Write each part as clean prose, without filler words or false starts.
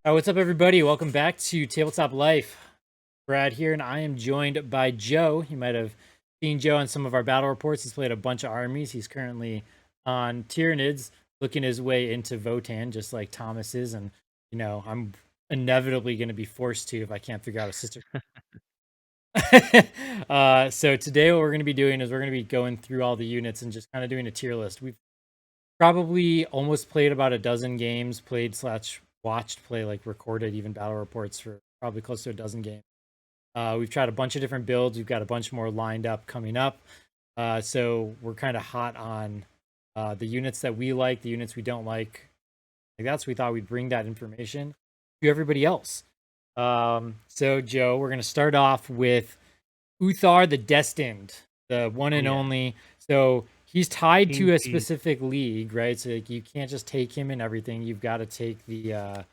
What's up, everybody? Welcome back to Tabletop Life. Brad here, and I am joined by Joe. You might have seen Joe on some of our battle reports. He's played a bunch of armies. He's currently on Tyranids, looking his way into Votann, just like Thomas is. And, you know, I'm inevitably going to be forced to if I can't figure out a sister. So today what we're going to be doing is we're going to be going through all the units and just kind of doing a tier list. We've probably almost played about a dozen games, watched play, like recorded even battle reports for probably close to a dozen games. We've tried a bunch of different builds. We've got a bunch more lined up coming up. So we're kind of hot on the units that we like, the units we don't like. So we thought we'd bring that information to everybody else. So Joe, we're going to start off with Uthar the Destined, the one and only. So he's tied to a specific league, right? So like, you can't just take him in everything. You've got to take the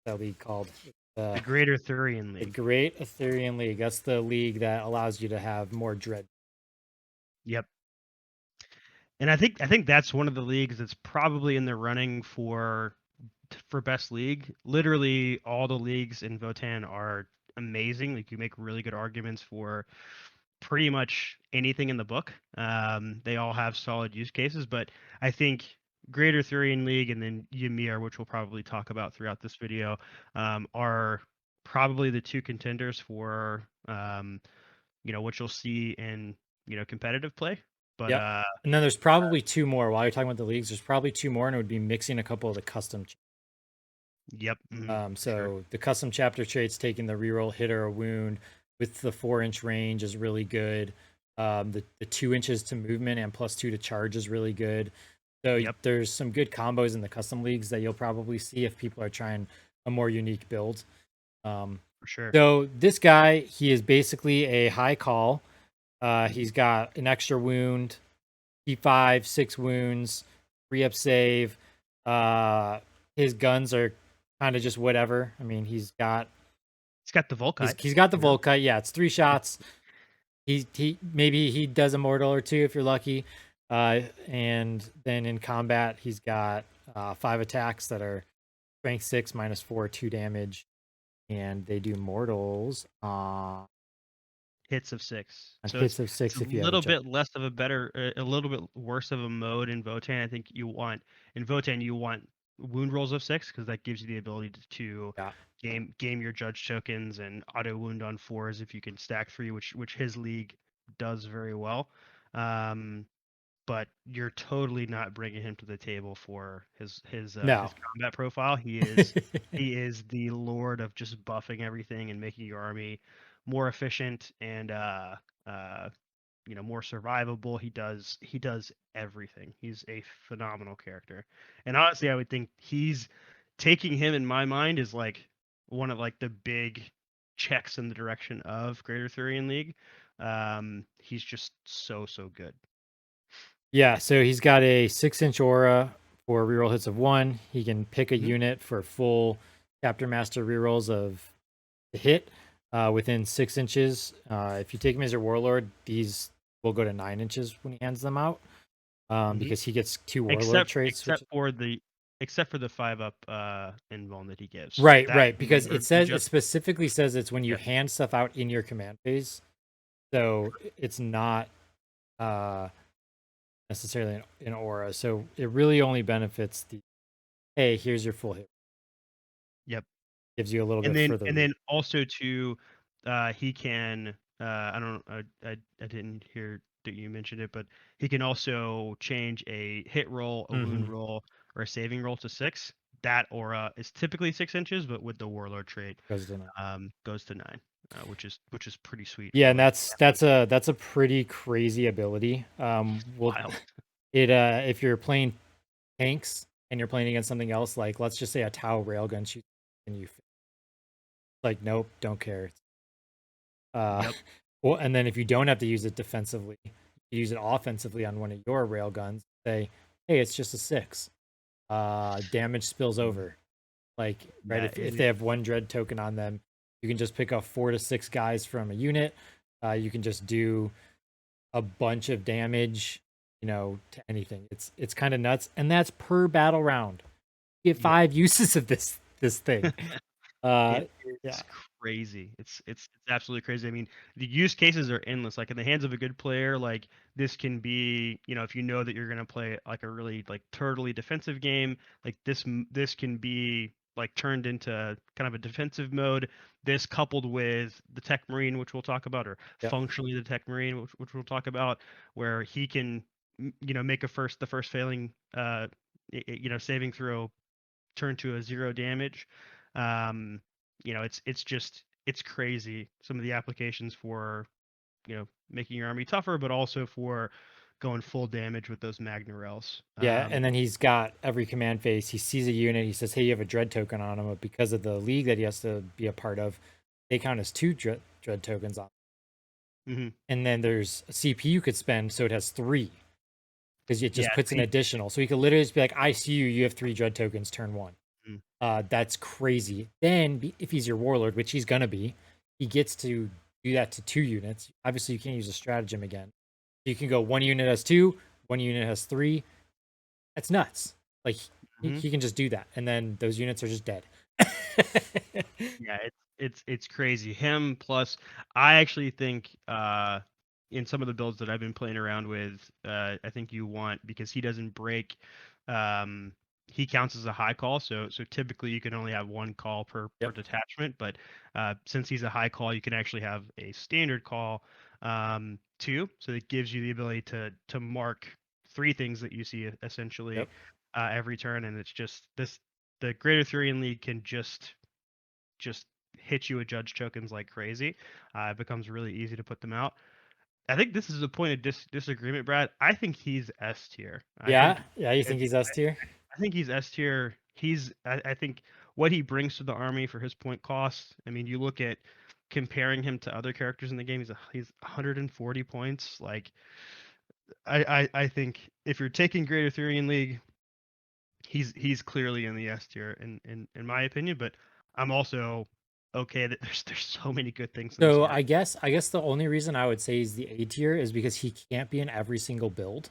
that league called the Great Arthurian League. The Great Arthurian League. That's the league that allows you to have more dread. Yep. And I think that's one of the leagues that's probably in the running for best league. Literally all the leagues in Votann are amazing. Like, you make really good arguments for pretty much anything in the book. They all have solid use cases, but I think Great Arthurian League and then Ymir, which we'll probably talk about throughout this video, are probably the two contenders for what you'll see in competitive play. But and then there's probably two more. While you're talking about the leagues, there's probably two more, and it would be mixing a couple of the custom. Yep. So the custom chapter traits, taking the reroll hit or a wound with the 4-inch range is really good. The 2 inches to movement and +2 to charge is really good. So there's some good combos in the custom leagues that you'll probably see if people are trying a more unique build. For sure. So this guy, he is basically a high Kahl. He's got an extra wound, P5, 6 wounds, 3-up save. His guns are kind of just whatever. I mean, he's got the Volkite. He's got the Volkite. Yeah, it's 3 shots. He maybe he does a mortal or 2 if you're lucky. And then in combat, he's got 5 attacks that are strength 6 -4, 2 damage, and they do mortals hits of 6. So hits of 6. It's a little bit less of a little bit worse of a mode in Votann. I think you want wound rolls of 6 because that gives you the ability to game your judge tokens and auto wound on 4s if you can stack 3, which his league does very well. But you're totally not bringing him to the table for his combat profile. He is the lord of just buffing everything and making your army more efficient and more survivable. He does everything. He's a phenomenal character. And honestly, I would think taking him in my mind is like one of like the big checks in the direction of Great Arthurian League. He's just so good. Yeah, so he's got a 6-inch aura for reroll hits of 1. He can pick a unit for full chapter master rerolls of the hit within 6 inches. If you take him as your warlord, these will go to 9 inches when he hands them out, because he gets 2 warlord traits. Except for the 5-up invuln that he gives. Right, because it specifically says it's when you hand stuff out in your command phase, so it's not necessarily an aura. So it really only benefits hey, here's your full hit. Yep, gives you a little bit further. And then also too, he can. I didn't hear that you mentioned it, but he can also change a hit roll, a wound roll, or a saving roll to 6. That aura is typically 6 inches, but with the warlord trait, goes to 9, which is pretty sweet. Yeah, and that's a pretty crazy ability. If you're playing tanks and you're playing against something else, like let's just say a Tau railgun shoots and you like, nope, don't care. Well, and then if you don't have to use it defensively, you use it offensively on one of your railguns. Say, hey, it's just a 6. Damage spills over. Like, right, if they have 1 dread token on them, you can just pick up 4 to 6 guys from a unit. You can just do a bunch of damage to anything. It's kind of nuts, and that's per battle round. You get Yep. 5 uses of this thing. It Yeah, is crazy. It's absolutely crazy. I mean, the use cases are endless. Like in the hands of a good player, like this can be, if you know that you're gonna play like a really like turtly defensive game, like this can be like turned into kind of a defensive mode. This coupled with the Tech Marine, which we'll talk about, or yep, functionally the Tech Marine, which we'll talk about, where he can, make the first failing, saving throw turn to a 0 damage. Um, it's crazy some of the applications for making your army tougher, but also for going full damage with those Magnorels. yeah. And then he's got every command phase. He sees a unit. He says, "Hey, you have a dread token on him," but because of the league that he has to be a part of, they count as 2 dread tokens on. Mhm. And then there's a CP you could spend, so it has 3 because it Yeah, just puts an see, additional. So he could literally just be like, "I see you. You have 3 dread tokens. Turn 1." mm, That's crazy. Then, if he's your warlord, which he's gonna be, he gets to do that to 2 units. Obviously, you can't use a stratagem again. You can go 1 unit has 2, 1 unit has 3. That's nuts. Like mhm. he can just do that, and then those units are just dead. Yeah, it's crazy. Him plus, I actually think in some of the builds that I've been playing around with, I think you want, because he doesn't break. Um, he counts as a high call, so typically you can only have one call per Yep, detachment. But since he's a high call, you can actually have a standard call too. So it gives you the ability to mark 3 things that you see essentially yep. every turn, and it's just this. The Greater Thurian League can just hit you with judge tokens like crazy. It becomes really easy to put them out. I think this is a point of disagreement, Brad. I think he's S tier. Yeah, yeah. You I, think he's S tier? I think he's S tier. I think what he brings to the army for his point cost. I mean, you look at comparing him to other characters in the game. He's 140 points. Like I think if you're taking Greater Thurian League, he's clearly in the S tier in my opinion. But I'm also okay that there's so many good things in this So art. I guess the only reason I would say he's the A tier is because he can't be in every single build.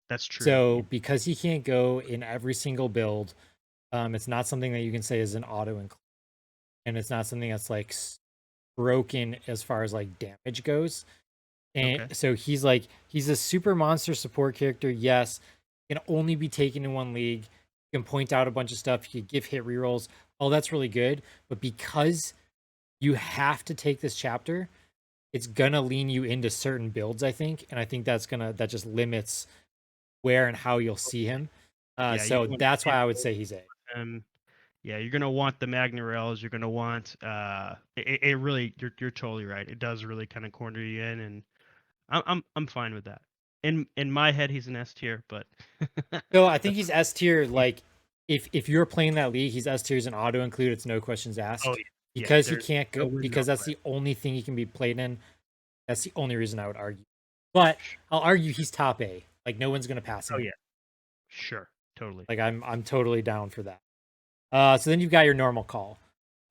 That's true. So because he can't go in every single build, it's not something that you can say is an auto include, and it's not something that's like broken as far as like damage goes. And Okay. so he's a super monster support character. Yes, can only be taken in one league. You can point out a bunch of stuff. You can give hit rerolls. Oh, that's really good. But because you have to take this chapter, it's gonna lean you into certain builds, I think, and I think that just limits where and how you'll see him. Yeah, you So want that's why hit I would say he's A. him. Yeah, you're gonna want the Magnorels. You're gonna want it really. You're totally right. It does really kind of corner you in, and I'm fine with that. In my head, he's an S tier, but So I think that's he's S tier. Like if you're playing that league, he's S tier as an auto include. It's no questions oh asked yeah, yeah. because he There's can't no go win, no because that's quit. the only thing he can be played in. That's the only reason I would argue. But I'll argue he's top A. Like no one's gonna pass him Oh here. yeah, sure, totally. Like I'm totally down for that. So then you've got your normal call.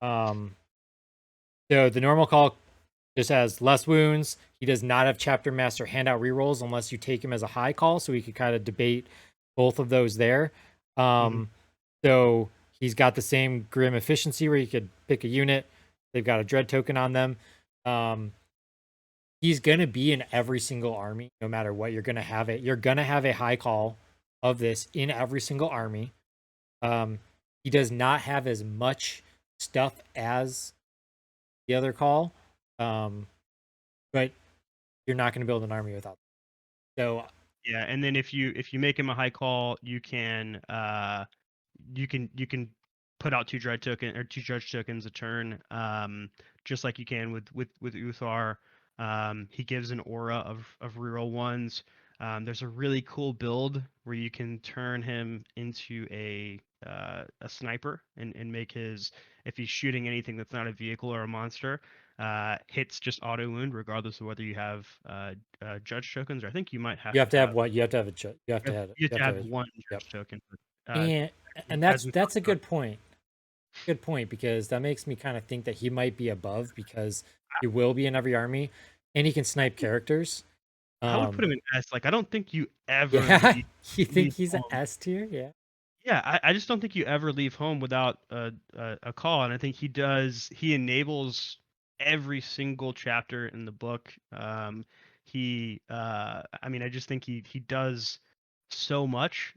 Um, so the normal call just has less wounds. He does not have chapter master handout rerolls unless you take him as a high call. So we could kind of debate both of those there. Hmm. So he's got the same grim efficiency where you could pick a unit. They've got a dread token on them. Um, he's gonna be in every single army, no matter what. You're gonna have it. You're gonna have a high call of this in every single army. Um, he does not have as much stuff as the other call, um, but you're not going to build an army without. So Yeah, and then if you make him a high call, you can put out 2 judge tokens a turn, just like you can with Uthar. He gives an aura of reroll ones. There's a really cool build where you can turn him into a sniper and make his, if he's shooting anything that's not a vehicle or a monster, hits just auto wound regardless of whether you have judge tokens, or I think you might you have have to to have have what? You have to have a. You have to have. you have You to have to have have. one Yep. judge token. But, And as we that's talked a about, good point. Good point because that makes me kind of think that he might be above because he will be in every army, and he can I snipe think characters. I would put Um, him in S. Like, I don't think you ever yeah, you think leave he's an home. S tier? Yeah. Yeah, I just don't think you ever leave home without a call, and I think he does. He enables every single chapter in the book. I mean, I just think he does so much.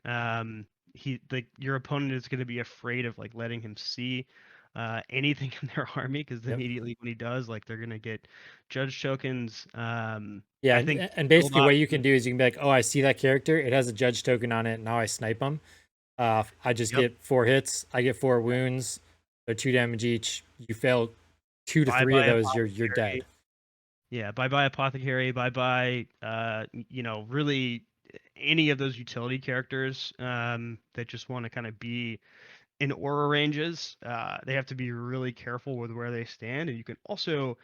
He like your opponent is going to be afraid of like letting him see anything in their army because Yep. immediately when he does, like they're going to get judge tokens. Yeah, I think and a basically lot. what you can do is you can be like, oh, I see that character. It has a judge token on it. Now I snipe them. I just Yep. get 4 hits. I get 4 wounds. They're 2 damage each. You fail 2 to 3 of Bye those, you're dead. apothecary. Yeah, bye bye apothecary, bye bye. Really any of those utility characters that just want to kind of be in aura ranges. They have to be really careful with where they stand, and you can also,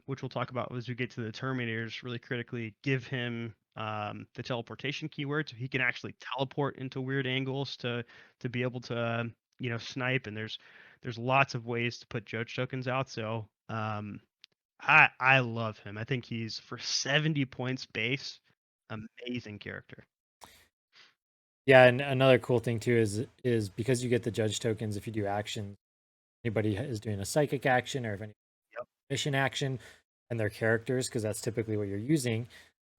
which we'll talk about as we get to the Terminators, really critically give him the teleportation keyword, so he can actually teleport into weird angles to be able to snipe. And there's lots of ways to put judge tokens out. So I love him. I think he's for 70 points base, amazing character. Yeah, and another cool thing too is because you get the judge tokens if you do actions. Anybody is doing a psychic action or if any Yep. mission action, and their characters, because that's typically what you're using.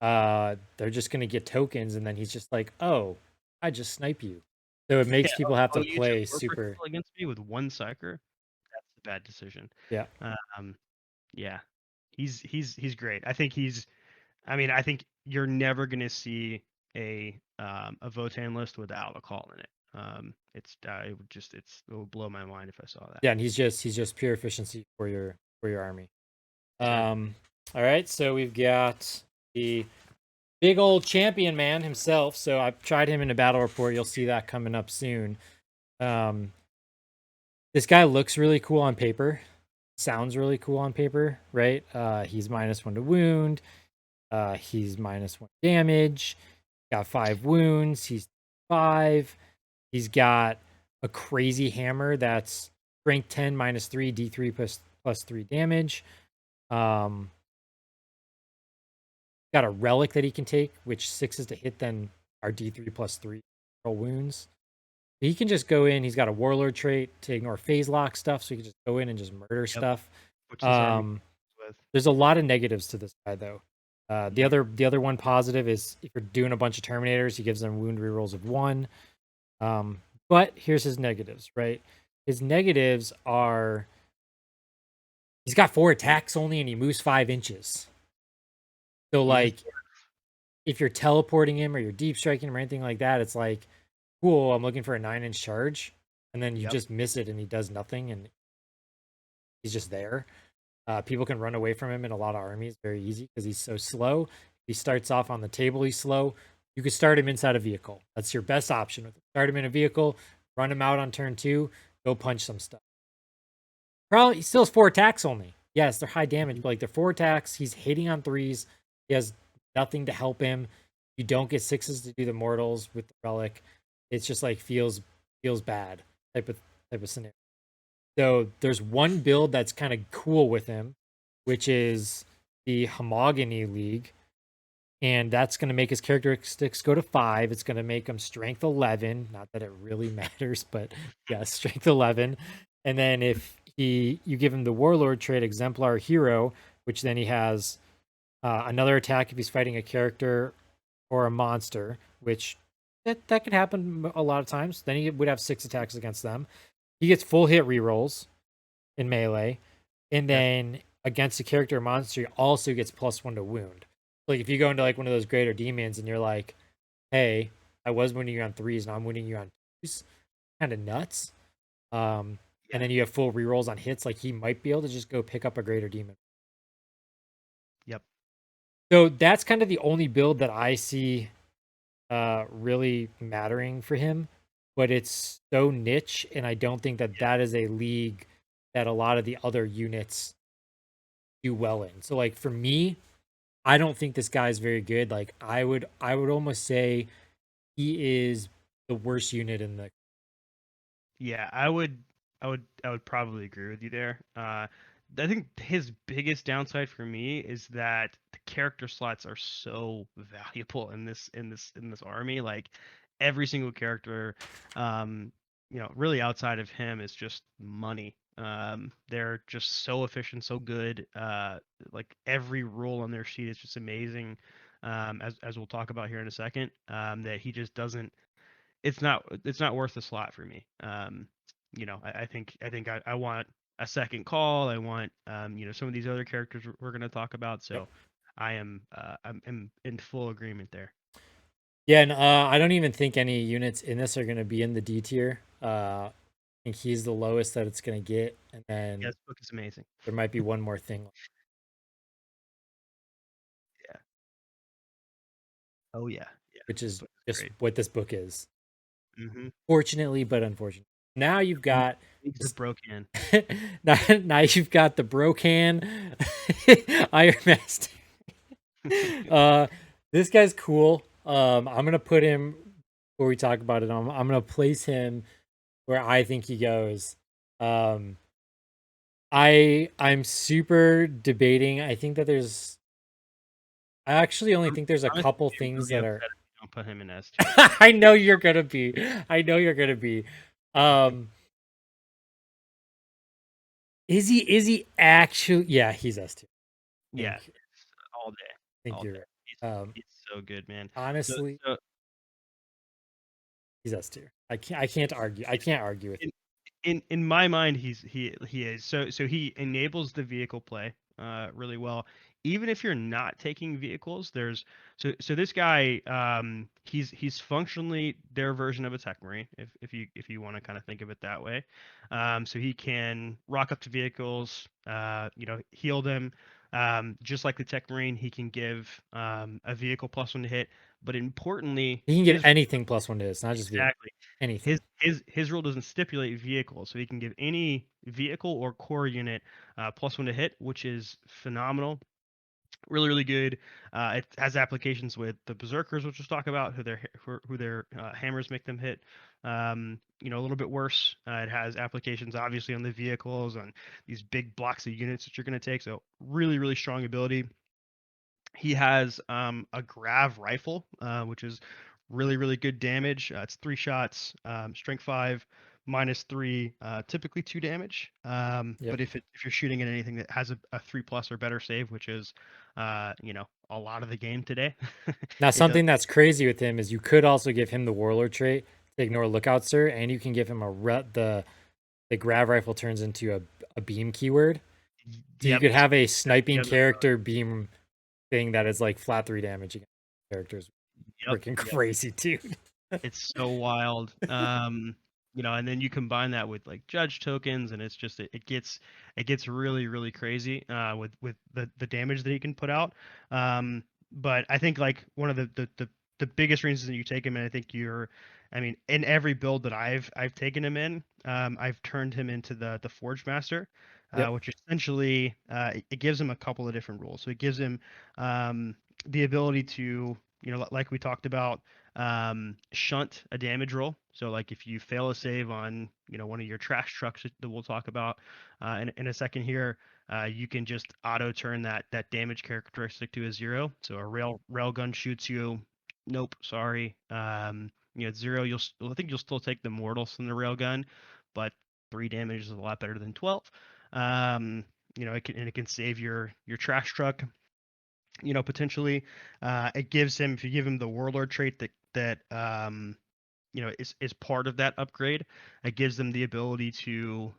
They're just gonna get tokens, and then he's just like, "Oh, I just snipe you." So it Yeah. makes people have Oh, to you took play war super. control against me with one psyker? That's a bad decision. Yeah, Um, yeah. He's great. I think you're never gonna see a Votann list without a call in it. It would blow my mind if I saw that. yeah, and he's just pure efficiency for your army. Sure. Um, all right, so we've got the big old champion man himself. So I've tried him in a battle report. You'll see that coming up soon. Um, this guy looks really cool on paper. Sounds really cool on paper, right? He's -1 to wound. He's -1 damage. Got 5 wounds. He's 5. He's got a crazy hammer that's strength 10 -3 D3 plus 3 damage. Um, got a relic that he can take, which 6 is to hit, then our D3 plus 3 roll wounds. He can just go in. He's got a warlord trait to ignore phase lock stuff, so he can just go in and just murder Yep. stuff. Which this army Um, with. there's a lot of negatives to this guy, though. The Yep. other one positive is if you're doing a bunch of Terminators, he gives them wound rerolls of 1. But here's his negatives, right? His negatives are he's got 4 attacks only, and he moves 5 inches. So He's a like, if you're teleporting him or you're deep striking him or anything like that, it's like, cool, I'm looking for a 9-inch charge, and then you Yep. just miss it and he does nothing and he's just there. People can run away from him in a lot of armies very easy because he's so slow. He starts off on the table, he's slow. You could start him inside a vehicle. That's your best option with him. Start him in a vehicle, run him out on turn 2, go punch some stuff. Probably he still has 4 attacks only. Yes, they're high damage, but like they're 4 attacks. He's hitting on 3s. He has nothing to help him. You don't get 6s to do the mortals with the relic. It's just like feels bad type of scenario. So there's one build that's kind of cool with him, which is the Homogeny League. And that's going to make his characteristics go to 5. It's going to make him strength 11. Not that it really matters, but yeah, strength 11. And then if you give him the Warlord trait, Exemplar Hero, which then he has another attack if he's fighting a character or a monster, which that could happen a lot of times. Then he would have 6 attacks against them. He gets full hit rerolls in melee, and Yes. then against a character or monster, he also gets +1 to wound. Like if you go into like one of those greater demons and you're like, "Hey, I was winning you on 3s, now I'm winning you on 2s," kind of nuts. And Yeah. then you have full rerolls on hits. Like he might be able to just go pick up a greater demon. Yep. So that's kind of the only build that I see really mattering for him, but it's so niche, and I don't think that that is a league that a lot of the other units do well in. So like for me, I don't think this guy's very good. Like I would almost say he is the worst unit in the Yeah, I would probably agree with you there. I think his biggest downside for me is that the character slots are so valuable in this army. Like every single character, um, really outside of him is just money. They're just so efficient, so good. Like every rule on their sheet is just amazing. As we'll talk about here in a second, that he just doesn't. It's not worth the slot for me. I think I want a second call. I want some of these other characters we're going to talk about. Yep. So I'm in full agreement there. Yeah, and I don't even think any units in this are going to be in the D tier. I think he's the lowest that it's going to get, and Yeah, then this book is amazing. there might be one more thing, Yeah. Oh yeah. Yeah. which This is book is just great. what this book is. Mm-hmm. Fortunately, but unfortunately, now you've got Leagues of this. Broken. Now you've got the Brocan Iron Master. Uh, this guy's cool. I'm gonna put him before we talk about it. I'm gonna place him where I think he goes. Um, I'm super debating. I think that I actually only I'm think there's a honestly couple be things really that are. upset if you don't put him in S tier. I know you're gonna be. I know you're gonna be. Um, is he actually? Yeah, he's S tier. I Yeah, think all day, think all you're day. right. He's so good, man. So Honestly, so he's S tier. I can't argue. I can't argue with in in my mind he is so he enables the vehicle play really well. Even if you're not taking vehicles, there's so this guy, he's functionally their version of a tech marine, if you want to kind of think of it that way. So he can rock up to vehicles, heal them. Just like the tech marine, he can give a vehicle +1 to hit, but importantly He can give anything +1 to this, not just vehicle. exactly. Anything. His rule doesn't stipulate vehicle, so he can give any vehicle or core unit +1 to hit, which is phenomenal. Really, really good. It has applications with the berserkers, which we'll talk about, who their hammers make them hit. A little bit worse. It has applications, obviously, on the vehicles, on these big blocks of units that you're going to take. So really, really strong ability. He has a grav rifle, which is really, really good damage. It's 3 shots, strength 5, -3, typically 2 damage. Yep. But if you're shooting at anything that has a 3+ or better save, which is a lot of the game today, Now, it does. something that's crazy with him is you could also give him the Warlord trait to ignore Lookout Sir, and you can give him the grav rifle turns into a beam keyword. So you Yep. could have a That's the sniping other. character beam thing that is like flat 3 damage against characters. Yep. Freaking Yep. crazy, dude. It's so wild. And then you combine that with like judge tokens, and it's just it gets really really crazy with the damage that he can put out. But I think like one of the biggest reasons that you take him, and I mean, in every build that I've taken him in, I've turned him into the Forge Master, Yep. which essentially it gives him a couple of different rules. So it gives him the ability to, like we talked about, shunt a damage roll. So like if you fail a save on one of your trash trucks that we'll talk about in a second here, you can just auto turn that damage characteristic to a 0. So a railgun shoots you. Nope, sorry. 0. I think you'll still take the mortals from the railgun, but 3 damage is a lot better than 12. It can save your trash truck, potentially. It gives him, if you give him the warlord trait that is part of that upgrade, it gives them the ability to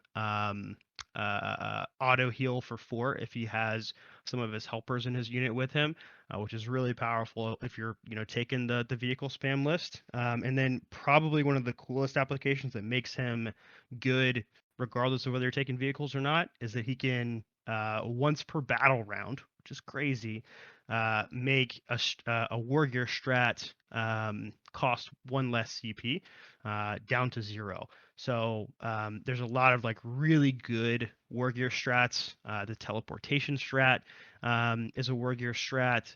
auto heal for 4 if he has some of his helpers in his unit with him, which is really powerful if you're taking the vehicle spam list. And then probably one of the coolest applications that makes him good regardless of whether you're taking vehicles or not is that he can, once per battle round, which is crazy, make a warrior strat cost 1 less CP, down to 0. So there's a lot of like really good warrior strats. The teleportation strat is a warrior strat.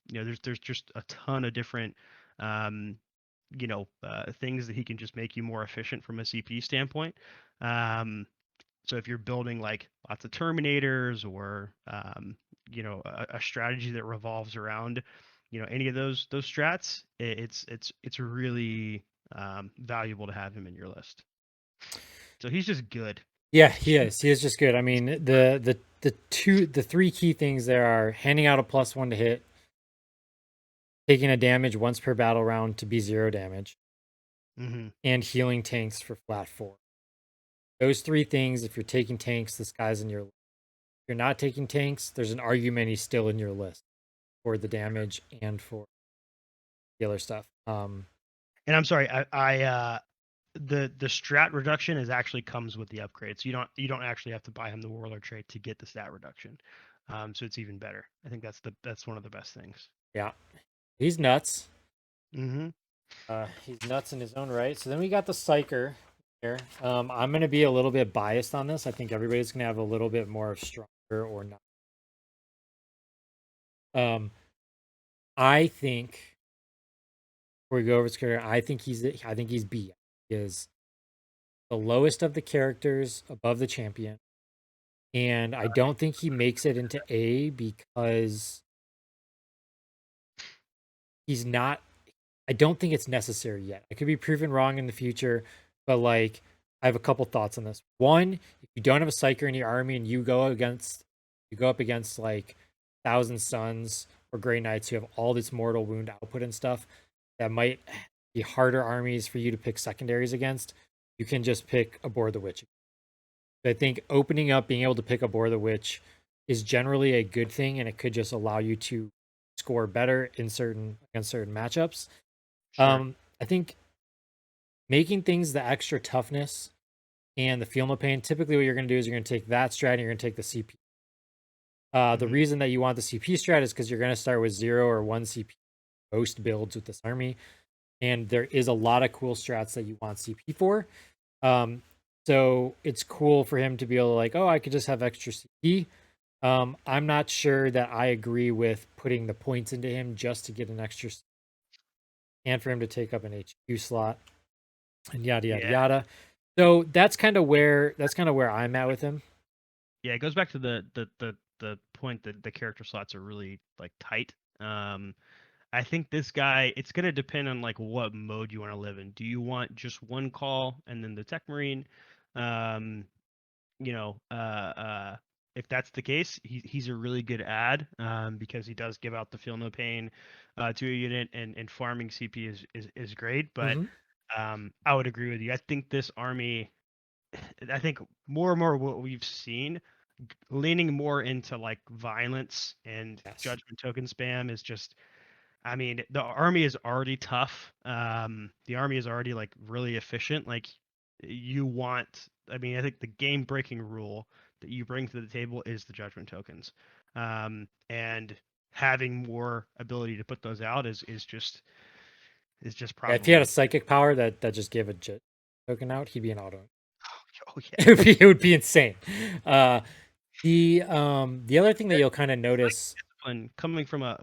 There's just a ton of different things that he can just make you more efficient from a CP standpoint. Um, So if you're building like lots of Terminators or a strategy that revolves around any of those strats, it's really valuable to have him in your list. So he's just good. Yeah, he is. He is just good. I mean, the three key things there are handing out a +1 to hit, taking a damage once per battle round to be 0 damage, and healing tanks for flat 4. Those three things, if you're taking tanks, this guy's in your list. If you're not taking tanks, there's an argument he's still in your list for the damage and for the other stuff. And I'm sorry, the strat reduction actually comes with the upgrade, so you don't actually have to buy him the Warlord trait to get the stat reduction. So it's even better. I think that's one of the best things. Yeah, he's nuts. Mm-hmm. He's nuts in his own right. So then we got the Psyker here. I'm going to be a little bit biased on this. I think everybody's going to have a little bit more of stronger or not. I think before we go over his character, I think he's B. He is the lowest of the characters above the champion, and I don't think he makes it into A because he's not. I don't think it's necessary yet. I could be proven wrong in the future, but like I have a couple thoughts on this. One, if you don't have a Psyker in your army and you go up against like Thousand Suns or Grey Knights who have all this mortal wound output and stuff, that might be harder armies for you to pick secondaries against. You can just pick Abhor the Witch. I think opening up, being able to pick Abhor the Witch is generally a good thing, and it could just allow you to score better in against certain matchups. Sure. I think making things the extra toughness and the feel no pain, typically what you're going to do is you're going to take that strat and you're going to take the CP. The reason that you want the CP strat is because you're going to start with 0 or 1 CP most builds with this army. And there is a lot of cool strats that you want CP for. So it's cool for him to be able to like, oh, I could just have extra CP. I'm not sure that I agree with putting the points into him just to get an extra CP and for him to take up an HQ slot and yada yada yada. So that's kind of where I'm at with him. Yeah, it goes back to the point that the character slots are really like tight. I think this guy, it's going to depend on like what mode you want to live in. Do you want just one call and then the Tech Marine? If that's the case, he's a really good add because he does give out the feel no pain to a unit, and farming CP is great. But I would agree with you. I think this army, I think more and more what we've seen, leaning more into like violence and judgment token spam is just. I mean, the army is already tough. The army is already like really efficient. Like you want, I mean, I think the game breaking rule that you bring to the table is the judgment tokens. And having more ability to put those out is just probably. Yeah, if he had a psychic power that just gave a jet token out, he'd be an auto. Oh yeah, it would be insane. The other thing that you'll kind of notice, coming from a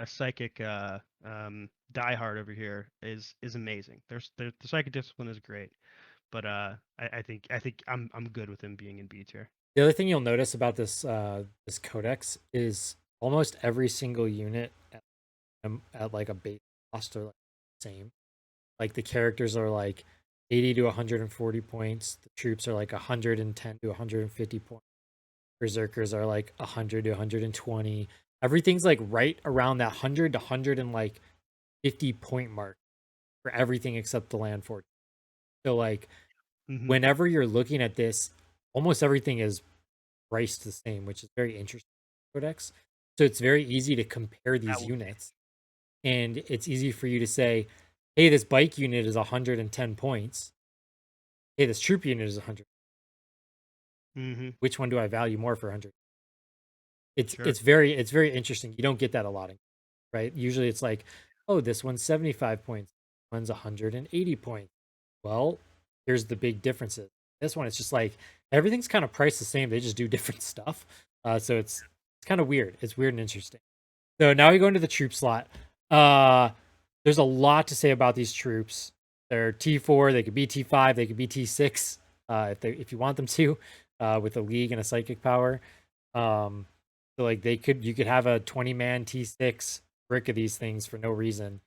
psychic diehard over here is amazing. The psychic discipline is great, but I think I'm good with him being in B tier. the other thing you'll notice about this this codex is almost every single unit at like a base cost are like the same. Like the characters are like 80 to 140 points. The troops are like 110 to 150 points. Berserkers are like 100 to 120. Everything's like right around that 100 to 150 point mark for everything except the land fort. So like whenever you're looking at this, almost everything is priced the same, which is very interesting. Codex. So it's very easy to compare these units. And it's easy for you to say, hey, this bike unit is 110 points. Hey, this troop unit is 100. Which one do I value more for 100? It's very interesting. You don't get that a lot, right? Usually it's like, oh, this one's 75 points, this one's 180 points. Well, here's the big differences. This one, it's just like everything's kind of priced the same. They just do different stuff. So it's kind of weird. It's weird and interesting. So now we go into the troop slot. There's a lot to say about these troops. They're T4, they could be T5, they could be T6. if you want them to, with a league and a psychic power. So like you could have a 20-man T6 brick of these things for no reason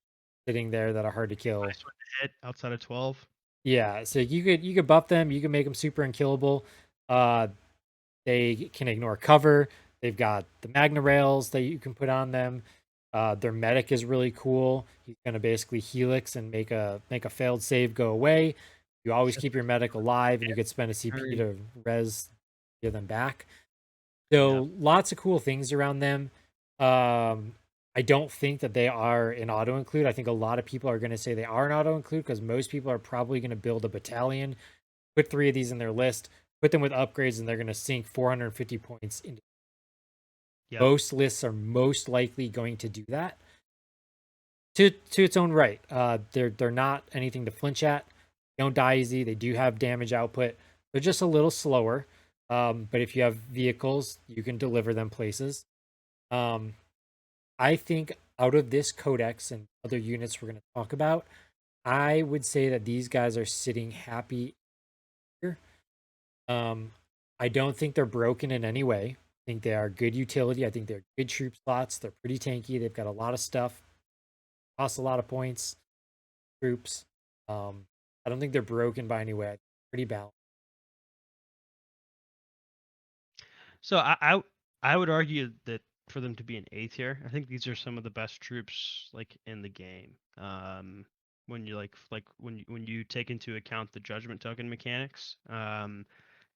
sitting there that are hard to kill. Nice one to hit outside of 12. Yeah, so you could buff them, you can make them super unkillable. They can ignore cover. They've got the Magna Rails that you can put on them. Their medic is really cool. He's gonna basically helix and make a failed save go away. You always keep your medic alive, and you could spend a CP to res get them back. So lots of cool things around them. I don't think that they are an auto include. I think a lot of people are going to say they are an auto include because most people are probably going to build a battalion, put 3 of these in their list, put them with upgrades, and they're going to sink 450 points into. Most lists are most likely going to do that. To its own right, they're not anything to flinch at. They don't die easy. They do have damage output. They're just a little slower. But if you have vehicles, you can deliver them places. I think out of this codex and other units we're going to talk about, I would say that these guys are sitting happy here. I don't think they're broken in any way. I think they are good utility. I think they're good troop slots. They're pretty tanky. They've got a lot of stuff. Cost a lot of points. Troops. I don't think they're broken by any way. Pretty balanced. So I would argue that for them to be an A tier, I think these are some of the best troops like in the game. When you when you take into account the judgment token mechanics,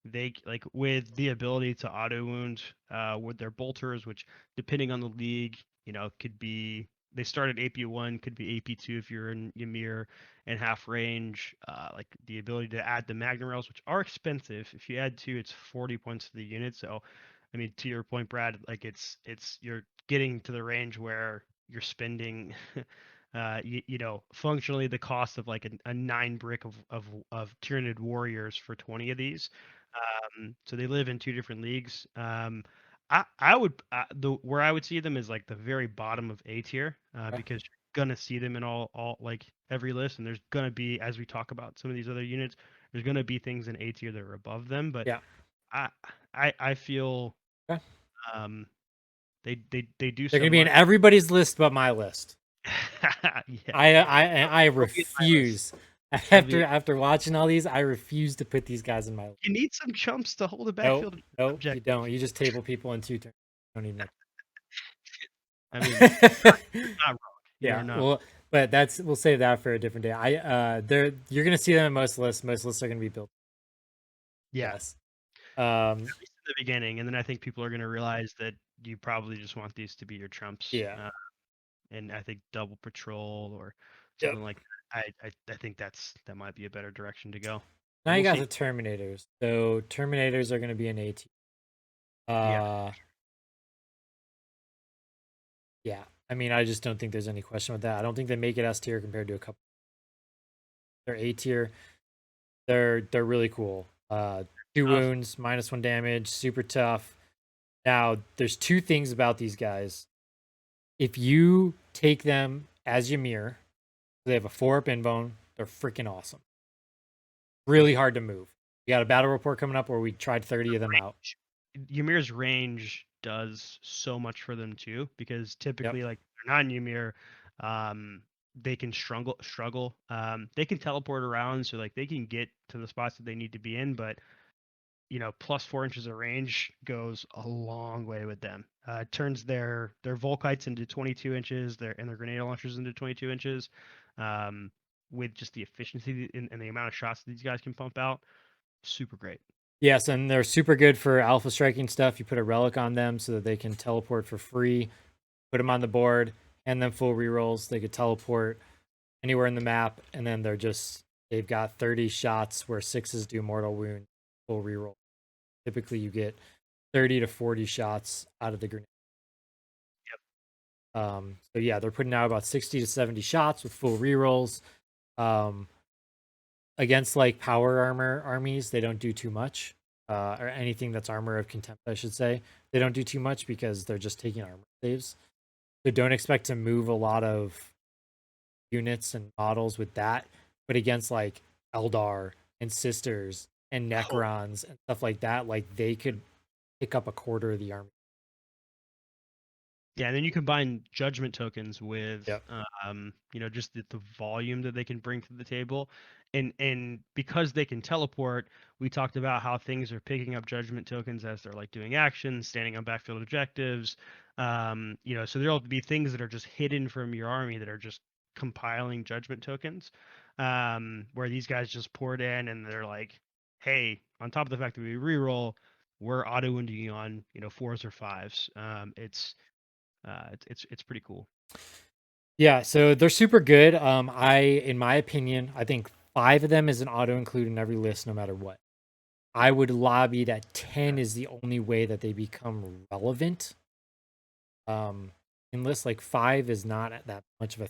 they like with the ability to auto wound with their bolters, which depending on the league, could be they start at AP1, could be AP2 if you're in Ymir and half range. Like the ability to add the Magna Rails, which are expensive. If you add 2, it's 40 points to the unit. So, I mean, to your point, Brad, like it's you're getting to the range where you're spending. Functionally the cost of like a 9 brick of Tyranid Warriors for 20 of these. So they live in 2 different leagues. I would the where I would see them is like the very bottom of A tier, because you're gonna see them in all like every list, and there's gonna be, as we talk about some of these other units, there's gonna be things in A tier that are above them. But Yeah. I feel Okay. they do They're so going to be in much. everybody's list but my list. Yeah. I They'll be in my list. refuse. After watching all these, I refuse to put these guys in my list. You need some chumps to hold the Nope, backfield. nope, you don't. You just table people in 2 turns. You don't need much. I mean, you're not wrong. Yeah, Not well, but we'll save that for a different day. You're gonna see them in most lists. Most lists are gonna be built. Yes. At least in the beginning, and then I think people are gonna realize that you probably just want these to be your trumps. Yeah. And I think double patrol or something like that. I think that might be a better direction to go. Now you We'll got see. the Terminators. So Terminators are gonna be an AT. Yeah. I mean, I just don't think there's any question with that. I don't think they make it S tier compared to a couple. They're A tier. They're really cool. 2 wounds, -1 damage, super tough. Now, there's 2 things about these guys. If you take them as Ymir, they have a 4-up invuln. They're freaking awesome. Really hard to move. You got a battle report coming up where we tried 30 of them out. Ymir's range does so much for them too, because typically, like they're not in Ymir, they can struggle. They can teleport around, so like they can get to the spots that they need to be in, but plus 4 inches of range goes a long way with them. Turns their Volkites into 22 inches, their grenade launchers into 22 inches, with just the efficiency and the amount of shots that these guys can pump out. Super great. Yes, and they're super good for alpha striking stuff. You put a relic on them so that they can teleport for free. Put them on the board, and then full rerolls. They could teleport anywhere in the map, and then they've got 30 shots where 6s do mortal wound, full reroll. Typically, you get 30 to 40 shots out of the grenade. So yeah, they're putting out about 60 to 70 shots with full rerolls. Against like power armor armies, they don't do too much. Or anything that's armor of contempt, I should say. They don't do too much because they're just taking armor saves. So don't expect to move a lot of units and models with that. But against like Eldar and Sisters and Oh, Necrons and stuff like that, like they could pick up a quarter of the army. yeah, and then you combine judgment tokens with, Yep. just the volume that they can bring to the table, and because they can teleport, we talked about how things are picking up judgment tokens as they're like doing actions, standing on backfield objectives. So there'll be things that are just hidden from your army that are just compiling judgment tokens, where these guys just poured in and they're like, hey, on top of the fact that we reroll, we're auto wounding you on fours or fives. It's pretty cool. Yeah, so they're super good. In my opinion, I think 5 of them is an auto include in every list, no matter what. I would lobby that 10 Yeah. is the only way that they become relevant. In lists like 5 is not that much of a.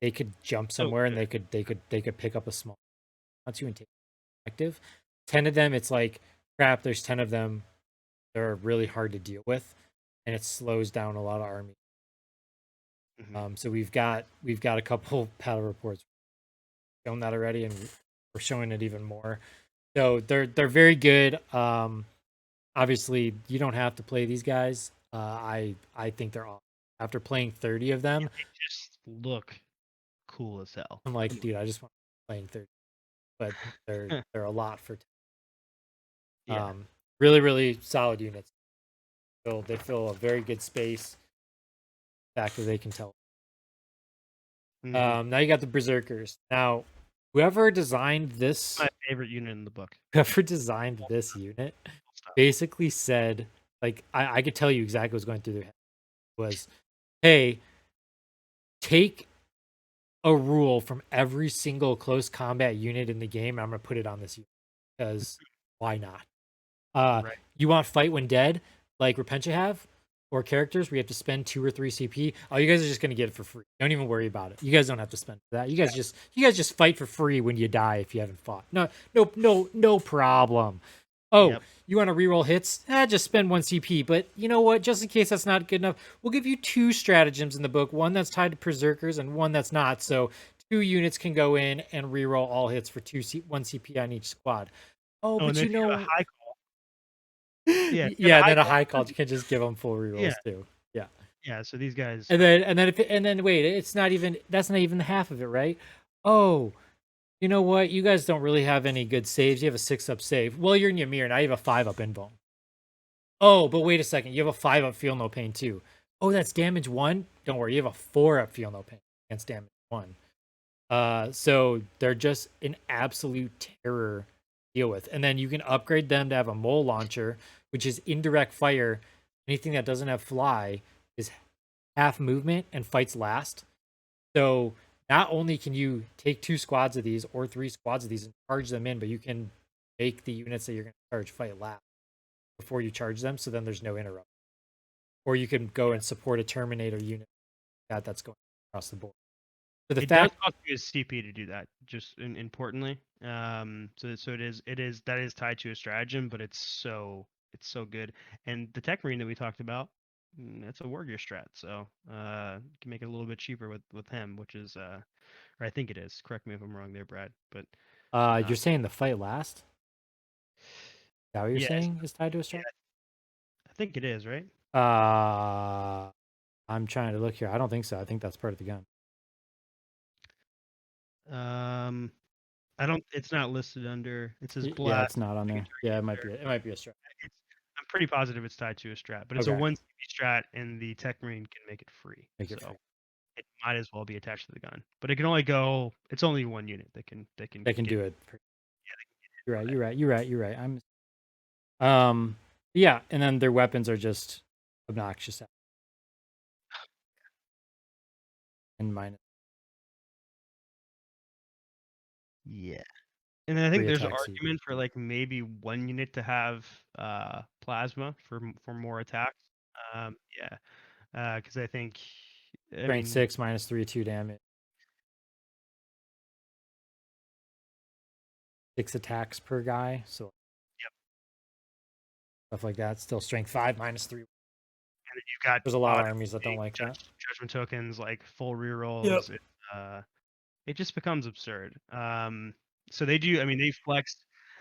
They could jump So somewhere and good. they could pick up a small. Not too active. 10 of them, it's like crap. There's 10 of them. They're really hard to deal with, and it slows down a lot of armies. Mhm. So we've got a couple battle reports shown that already, and we're showing it even more. So they're very good. Obviously, you don't have to play these guys. I think they're awesome. After playing 30 of them, They just look cool as hell. I'm like, dude, I just want playing 30. But they're a lot for Yeah. really really solid units. They fill a very good space. Fact that they can tell. Hmm. Now you got the berserkers. Now, whoever designed My this, favorite unit in the book. whoever designed this unit, Stop. basically said, like, I could tell you exactly what's going through their head. Was, hey, take a rule from every single close combat unit in the game, and I'm gonna put it on this unit because why not? Right. You want fight when dead, like Repentia have, or characters where you have to spend 2 or 3 CP. Oh, you guys are just gonna get it for free. Don't even worry about it. You guys don't have to spend for that. You guys just fight for free when you die if you haven't fought. No problem. Oh, Yep. you want to reroll hits? Just spend 1 CP. But you know what? Just in case that's not good enough, we'll give you 2 stratagems in the book. One that's tied to berserkers and one that's not. So 2 units can go in and reroll all hits for 1 CP on each squad. Oh, Oh, and but then if you have a high call. Yeah. If you have yeah, a and high then a call. high call you can just give them full Yeah. rerolls too. Yeah. Yeah. So these guys. And then wait, it's not even that's not even the half of it, right? Oh, you know what? You guys don't really have any good saves. You have a 6-up save. Well, you're in Ymir, now you have a 5-up invuln. Oh, but wait a second. You have a 5-up feel no pain too. Oh, that's damage 1? Don't worry, you have a 4-up feel no pain against damage 1. So they're just an absolute terror to deal with. And then you can upgrade them to have a mole launcher, which is indirect fire. Anything that doesn't have fly is half movement and fights last. So not only can you take 2 squads of these or 3 squads of these and charge them in, but you can make the units that you're going to charge fight last before you charge them. So then there's no interrupt. Or you can go and support a Terminator unit that's going across the board. So the It does fact, cost you a CP to do that. Just importantly, so it is that is tied to a stratagem, but it's so good. And the tech marine that we talked about, that's a warrior strat, so you can make it a little bit cheaper with him, which is or I think it is. Correct me if I'm wrong there, Brad. But you're saying the fight last? Is that what you're yeah, saying is tied to a yeah, strat? I think it is, right? Uh, I'm trying to look here. I don't think so. I think that's part of the gun. Um, I don't. It's not listed under. It says Yeah, blast. it's not on there. Yeah, it might be. It might be a strat. It's, I'm pretty positive it's tied to a strat, but it's a Okay, 1 CP strat, and the tech marine can make it free. make it free. So it might as well be attached to the gun. But it can only go. It's only 1 unit that can They can get. do it. Yeah, they can get hit You're by right. it. You're right. You're right. You're right. Yeah, and then their weapons are just obnoxious and minus Yeah. And then I think 3 there's an attack C. argument for like maybe 1 unit to have plasma for more attacks. Yeah. Because I think, I Strength mean, 6 minus 3 2 damage. 6 attacks per guy. So yep. stuff like that. Still strength 5 minus 3. And then you've got There's a lot of auto armies that don't like that. judgment tokens, like full Yep. rerolls. It just becomes absurd. So they do. I mean, they flex.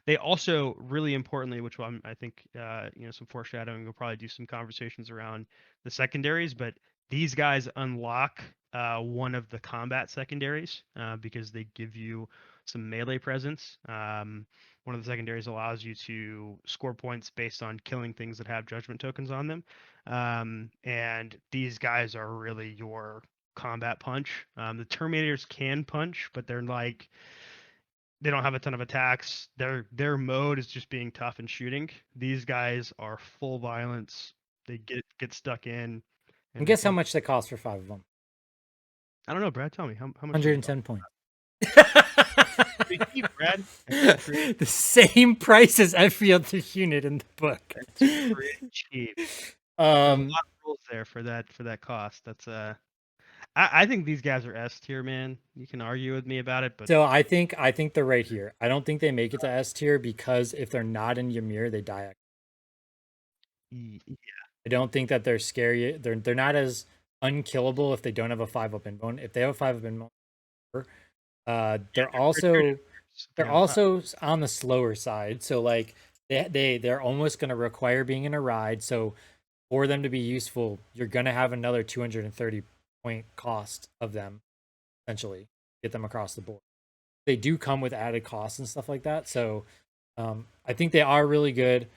They also, really importantly, which I think some foreshadowing, we'll probably do some conversations around the secondaries, but these guys unlock one of the combat secondaries because they give you some melee presence. One of the secondaries allows you to score points based on killing things that have judgment tokens on them. And these guys are really your combat punch. The Terminators can punch, but they're like, they don't have a ton of attacks. Their mode is just being tough and shooting. These guys are full violence. They get stuck in. And guess how much they cost for 5 of them? I don't know, Brad. Tell me how much. 110 points. Pretty cheap, Brad. The same price as every other unit in the book. That's pretty cheap. There's a lot of rules there for that cost. That's I think these guys are S tier, man. You can argue with me about it, but so I think they're right here. I don't think they make it to S tier because if they're not in Ymir, they die. yeah. I don't think that they're scary. They're not as unkillable if they don't have a 5-up inbone. If they have a 5-up inbone, they're also on the slower side. So like they're almost going to require being in a ride. So for them to be useful, you're going to have another 230 point cost of them, essentially, get them across the board. They do come with added costs and stuff like that. So I think they are really good.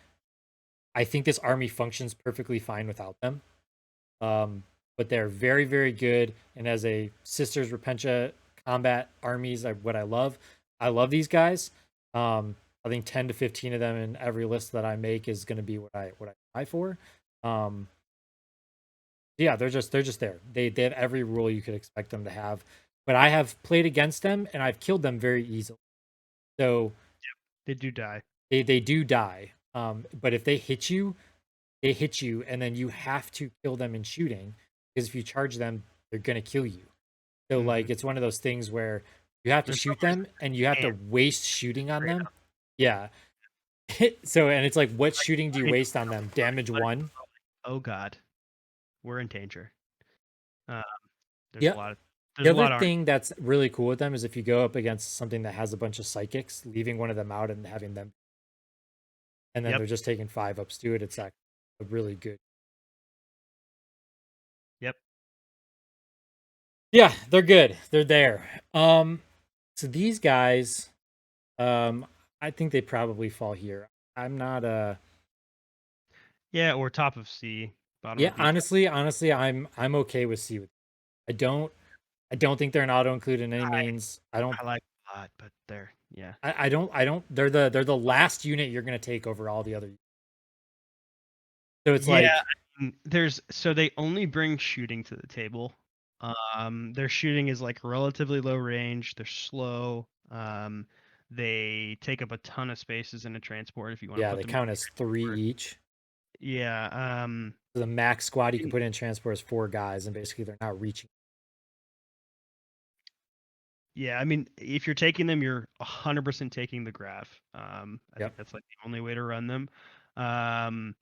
I think this army functions perfectly fine without them. But they're very, very good. And as a Sisters Repentia combat armies, what I love these guys. I think 10 to 15 of them in every list that I make is going to be what I try for. Yeah, they're just there. They have every rule you could expect them to have. But I have played against them and I've killed them very easily. So they do die. They do die. But if they hit you, and then you have to kill them in shooting, because if you charge them, they're gonna kill you. So like it's one of those things where you have to shoot them and you have to waste shooting on them. Yeah. So and it's like, what shooting do you waste on them? Damage 1. Oh God, we're in danger. Yeah. The other thing that's really cool with them is if you go up against something that has a bunch of psychics, leaving one of them out and having them, and then they're just taking 5-ups to it. It's actually really good. Yep. Yeah, they're good. They're there. So these guys, I think they probably fall here. I'm not Yeah, or top of C, bottom. Yeah, of B. honestly, I'm okay with C. I don't think they're an auto include in any means. I like a lot, but they're I don't. They're the last unit you're gonna take over all the other. So it's like they only bring shooting to the table. Their shooting is like relatively low range. They're slow. They take up a ton of spaces in a transport if you want to put they them count as 3 each. Yeah. So the max squad you can put in transport is 4 guys, and basically they're not reaching. Yeah, I mean, if you're taking them, you're 100% taking the graph. I think that's like the only way to run them. And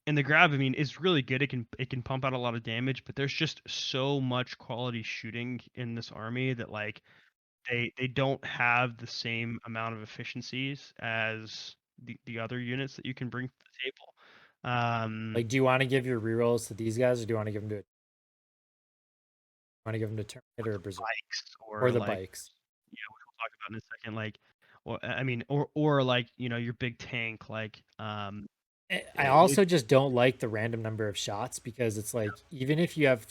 the grab, I mean, is really good. It can pump out a lot of damage, but there's just so much quality shooting in this army that like they don't have the same amount of efficiencies as the other units that you can bring to the table. Like, do you want to give your rerolls to these guys, or do you want to give them to? Want to give them to Terminator or Berserk? Or the bikes? Yeah, which we'll talk about in a second. Like, or I mean, or like your big tank. Like, I also just don't like the random number of shots, because it's like, even if you have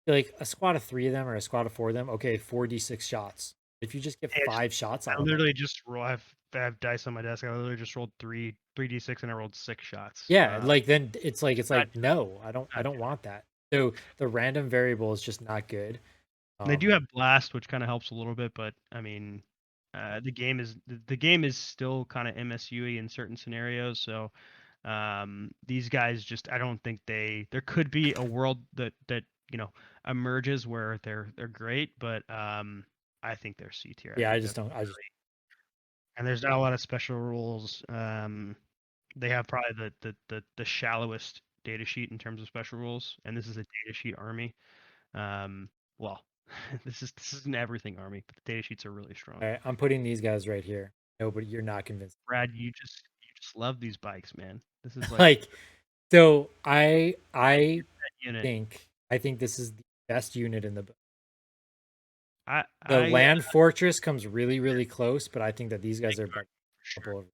like a squad of 3 of them or a squad of 4 of them, okay, 4d6 shots. If you just give 5 shots on I literally just roll. I have dice on my desk. I literally just rolled 3d6 and I rolled 6 shots. Yeah, like then it's like no, I don't want that. So the random variable is just not good. They do have blast, which kind of helps a little bit, but I mean, the game is still kind of MSUE in certain scenarios. So these guys just, I don't think there could be a world that emerges where they're great, but I think they're C tier. Yeah, and there's not a lot of special rules. They have probably the shallowest data sheet in terms of special rules, and this is a data sheet army. Well, this is an everything army, but the data sheets are really strong. All right, I'm putting these guys right here. No, but you're not convinced. Brad, you just love these bikes, man. This is like Like, so I that unit. think this is the best unit in the book. I The I Land Fortress comes really, really close, but I think that these guys are for like a sure. couple of.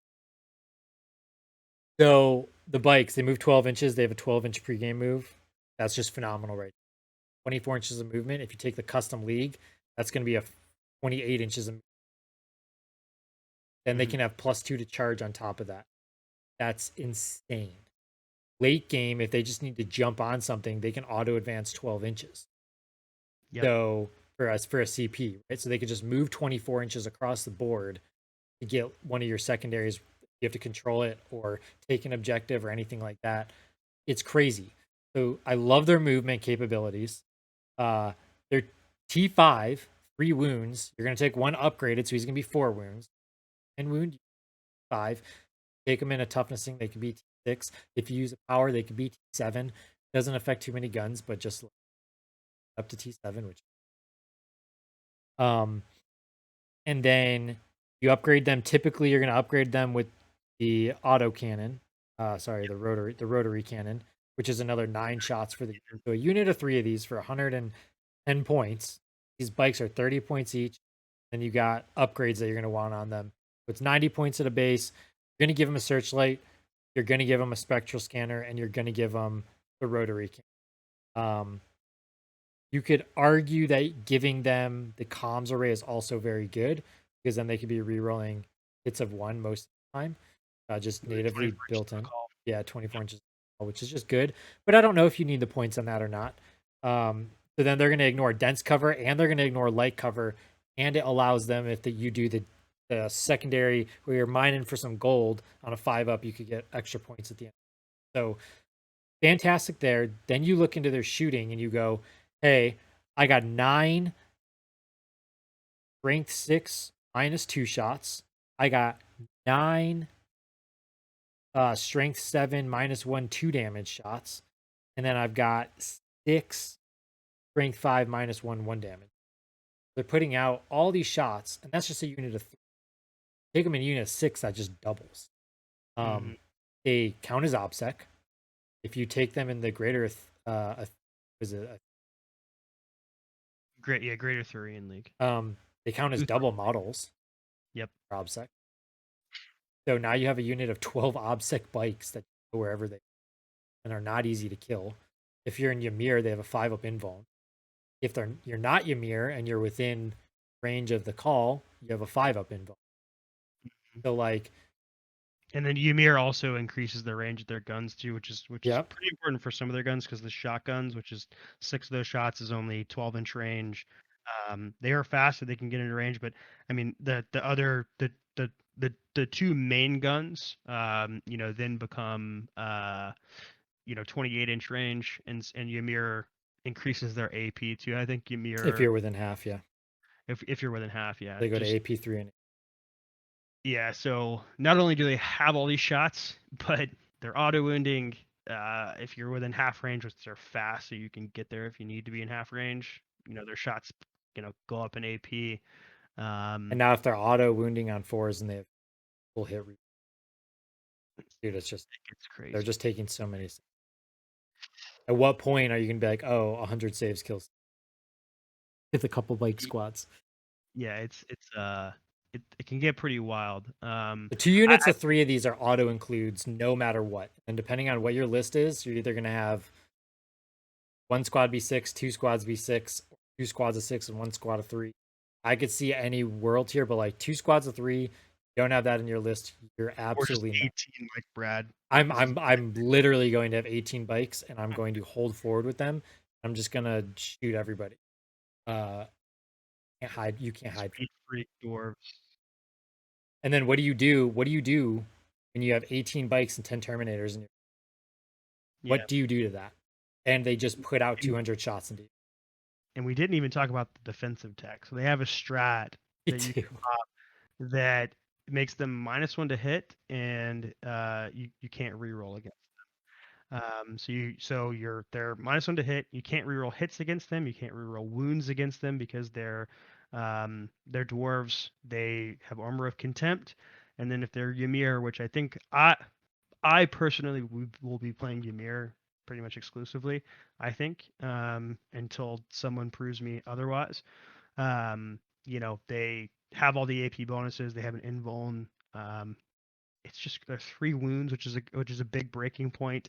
So the bikes, they move 12 inches. They have a 12-inch pregame move. That's just phenomenal, right? 24 inches of movement. If you take the custom league, that's going to be a 28 inches of. Then they Mhm. can have +2 to charge on top of that. That's insane. Late game, if they just need to jump on something, they can auto advance 12 inches. Yep. So for us, for a CP, right? So they could just move 24 inches across the board to get one of your secondaries. You have to control it or take an objective or anything like that. It's crazy. So I love their movement capabilities. They're T5, 3 wounds. You're going to take one upgraded, so he's going to be 4 wounds. And wound 5. Take them in a toughness thing, they can be T6. If you use a power, they can be T7. Doesn't affect too many guns, but just up to T7, which um and then you upgrade them. Typically you're going to upgrade them with the auto cannon. The rotary cannon, which is another 9 shots for the unit. So a unit of 3 of these for 110 points. These bikes are 30 points each. Then you got upgrades that you're going to want on them. So it's 90 points at a base. You're going to give them a searchlight. You're going to give them a spectral scanner, and you're going to give them the rotary cannon. You could argue that giving them the comms array is also very good because then they could be rerolling hits of 1 most of the time, just Really natively 24 inches built of a in. call. Yeah, 24 inches, which is just good. But I don't know if you need the points on that or not. So then they're going to ignore dense cover and they're going to ignore light cover, and it allows them if you do the secondary where you're mining for some gold on a 5-up, you could get extra points at the end. So fantastic there. Then you look into their shooting and you go, hey, I got 9 strength 6 -2 shots. I got 9 strength 7 -1 2 damage shots. And then I've got 6 strength 5 -1 1 damage. They're putting out all these shots, and that's just a unit of 3. Take them in a unit of 6, that just doubles. Mhm. They count as OBSEC. If you take them in the greater, is it, Great, yeah, Greater Thurian League. they count as Uthar. double models Yep. for OBSEC. So now you have a unit of 12 OBSEC bikes that go wherever they and are not easy to kill. If you're in Ymir, they have a 5-up invuln. If you're not Ymir and you're within range of the call, you have a 5-up invuln. Mhm. So like, And then Ymir also increases the range of their guns too, which is yep. pretty important for some of their guns because the shotguns, which is 6 of those shots, is only 12-inch range. They are fast, so they can get into range. But I mean, the other the 2 main guns, then become 28-inch range, and Ymir increases their AP too. I think If Ymir, you're within half, yeah, if you're within half, yeah, they go to just AP 3 and yeah. So not only do they have all these shots, but they're auto wounding. If you're within half range, which they're fast, so you can get there if you need to be in half range. Their shots, go up in AP. and Um, now if they're auto wounding on 4s and they have full dude, it's they're crazy. just taking so many. At what point are you gonna be like, oh, 100 saves kills with a couple bike squads? Yeah, it can get pretty wild. The 2 units of 3 of these are auto includes no matter what. And depending on what your list is, you're either going to have 1 squad be 6, 2 squads be 6, 2 squads of 6, and 1 squad of 3. I could see any world here, but like 2 squads of 3, you don't have that in your list. You're or just absolutely not. 18 like Brad. I'm This is I'm I'm literally going to have 18 bikes and I'm going to hold forward with them. I'm just gonna shoot everybody. Uh can't hide. You can't hide from speed it. freak dwarves. And then what do you do? What do you do when you have 18 bikes and 10 terminators in your Yeah, what do you do to that? And they just put out and 200 shots into you. and we didn't even talk about the defensive tech. So they have a strat Me that you too. can pop that makes them -1 to hit, and you can't reroll against. They're -1 to hit. You can't reroll hits against them. You can't reroll wounds against them because they're dwarves. They have armor of contempt, and then if they're Ymir, which I think I personally will be playing Ymir pretty much exclusively. I think until someone proves me otherwise. They have all the AP bonuses. They have an invuln. It's just 3 wounds, which is a big breaking point.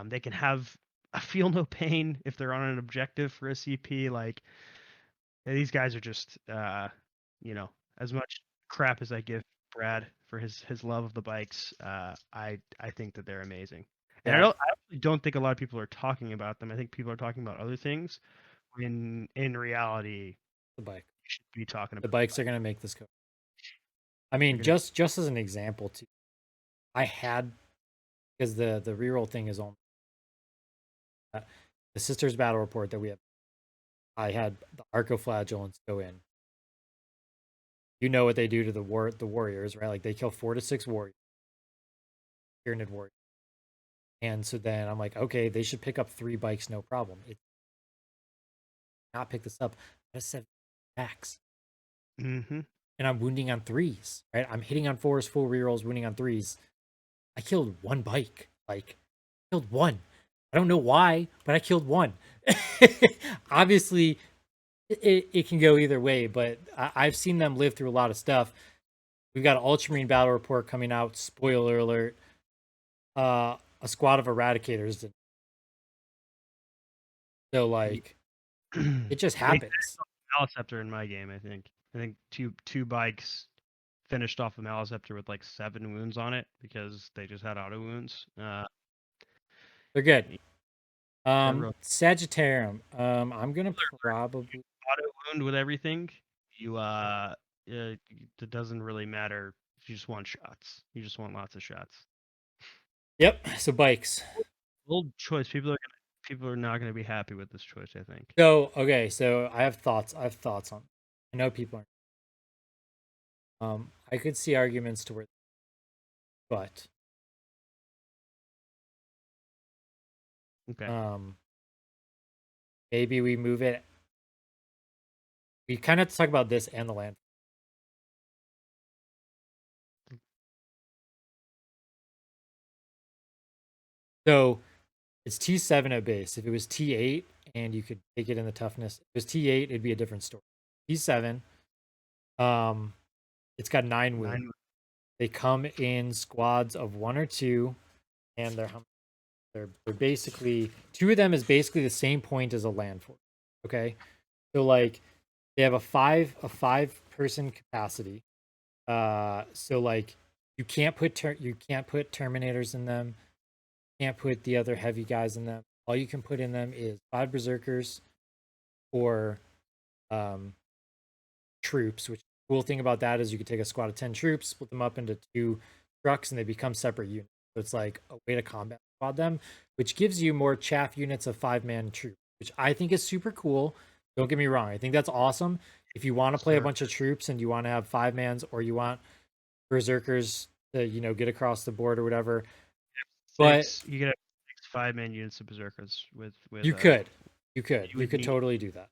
They can have a feel no pain if they're on an objective for a CP. Like these guys are just, as much crap as I give Brad for his love of the bikes. I think that they're amazing, and Yeah, I actually don't think a lot of people are talking about them. I think people are talking about other things. In reality, the bike. you should be talking The about bikes are gonna make this code. I they're mean, gonna. just as an example, too, I had because the reroll thing is on the Sisters Battle Report that we have. I had the Arcoflagellants go in. You know what they do to the warriors, right? Like they kill 4 to 6 warriors, Tyranid warriors. And so then I'm like, okay, they should pick up 3 bikes, no problem. It not pick this up. That's 7 attacks. Mm-hmm. And I'm wounding on 3s, right? I'm hitting on 4s, full rerolls, wounding on 3s. I killed 1 bike. Like, killed 1. I don't know why, but I killed 1. Obviously, it can go either way, but I've seen them live through a lot of stuff. We've got an Ultramarine battle report coming out. Spoiler alert. A squad of Eradicators. So, like, it just They happens. Maliceptor in my game. I think two bikes finished off a Maliceptor with like 7 wounds on it because they just had auto wounds. They're good. They're real Sagittarium. I'm gonna probably. auto wound with everything. It doesn't really matter if you just want shots. You just want lots of shots. Yep. So bikes. Bold choice. People are not gonna be happy with this choice. I think. So okay. So I have thoughts. On. I know people aren't. I could see arguments to where, but Okay. maybe we move it. We kind of have to talk about this and the land. So it's T7 at base. If it was T8 and you could take it in the toughness, if it was T8, it'd be a different story. T7, it's got 9 wounds. 9. They come in squads of 1 or 2, and they're basically 2 of them is basically the same point as a land force. Okay, so like they have a 5 person capacity. So like you can't put Terminators in them. Can't put the other heavy guys in them. All you can put in them is 5 Berserkers or troops, which the cool thing about that is you could take a squad of 10 troops, split them up into 2 trucks, and they become separate units. So it's like a way to combat squad them, which gives you more chaff units of 5-man troops, which I think is super cool. Don't get me wrong. I think that's awesome. If you want to play a bunch of troops and you want to have 5-mans or you want Berserkers to, get across the board or whatever. But You could have 6 5-man units of Berserkers with. you could totally do that.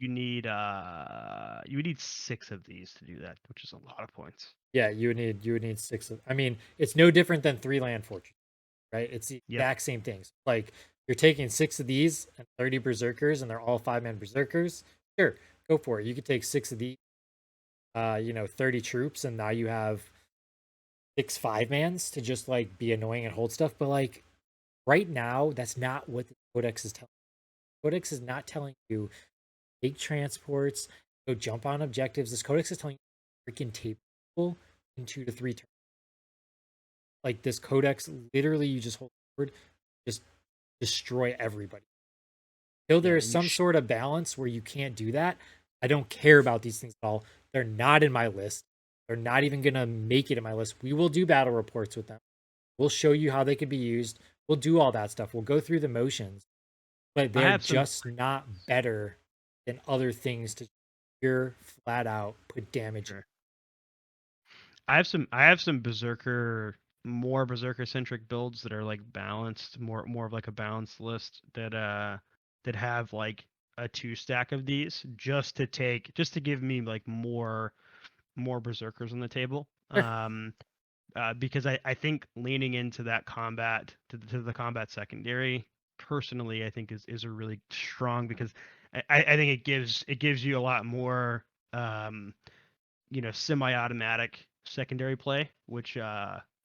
You would need 6 of these to do that, which is a lot of points. Yeah, you would need 6 of. I mean, it's no different than 3 land fortresses, right? It's the exact same things. Like you're taking 6 of these and 30 Berserkers, and they're all 5-man Berserkers. Sure, go for it. You could take 6 of these, 30 troops, and now you have 6 5-mans to just like be annoying and hold stuff. But like right now, that's not what the Codex is telling. Codex is not telling you take transports, go jump on objectives. This Codex is telling you freaking tape people in 2 to 3 turns. Like this Codex, literally, you just hold forward, just destroy everybody. Till there is some sort of balance where you can't do that, I don't care about these things at all. They're not in my list. They're not even gonna make it in my list. We will do battle reports with them. We'll show you how they could be used. We'll do all that stuff. We'll go through the motions, but they're just not better than other things to pure flat out put damage. Sure. I have some Berserker more berserker centric builds that are like balanced, more of like a balanced list that have like a 2 stack of these just to give me like more berserkers on the table. Sure. Because I think leaning into that combat to the combat secondary personally I think is a really strong because I think it gives you a lot more semi-automatic secondary play, which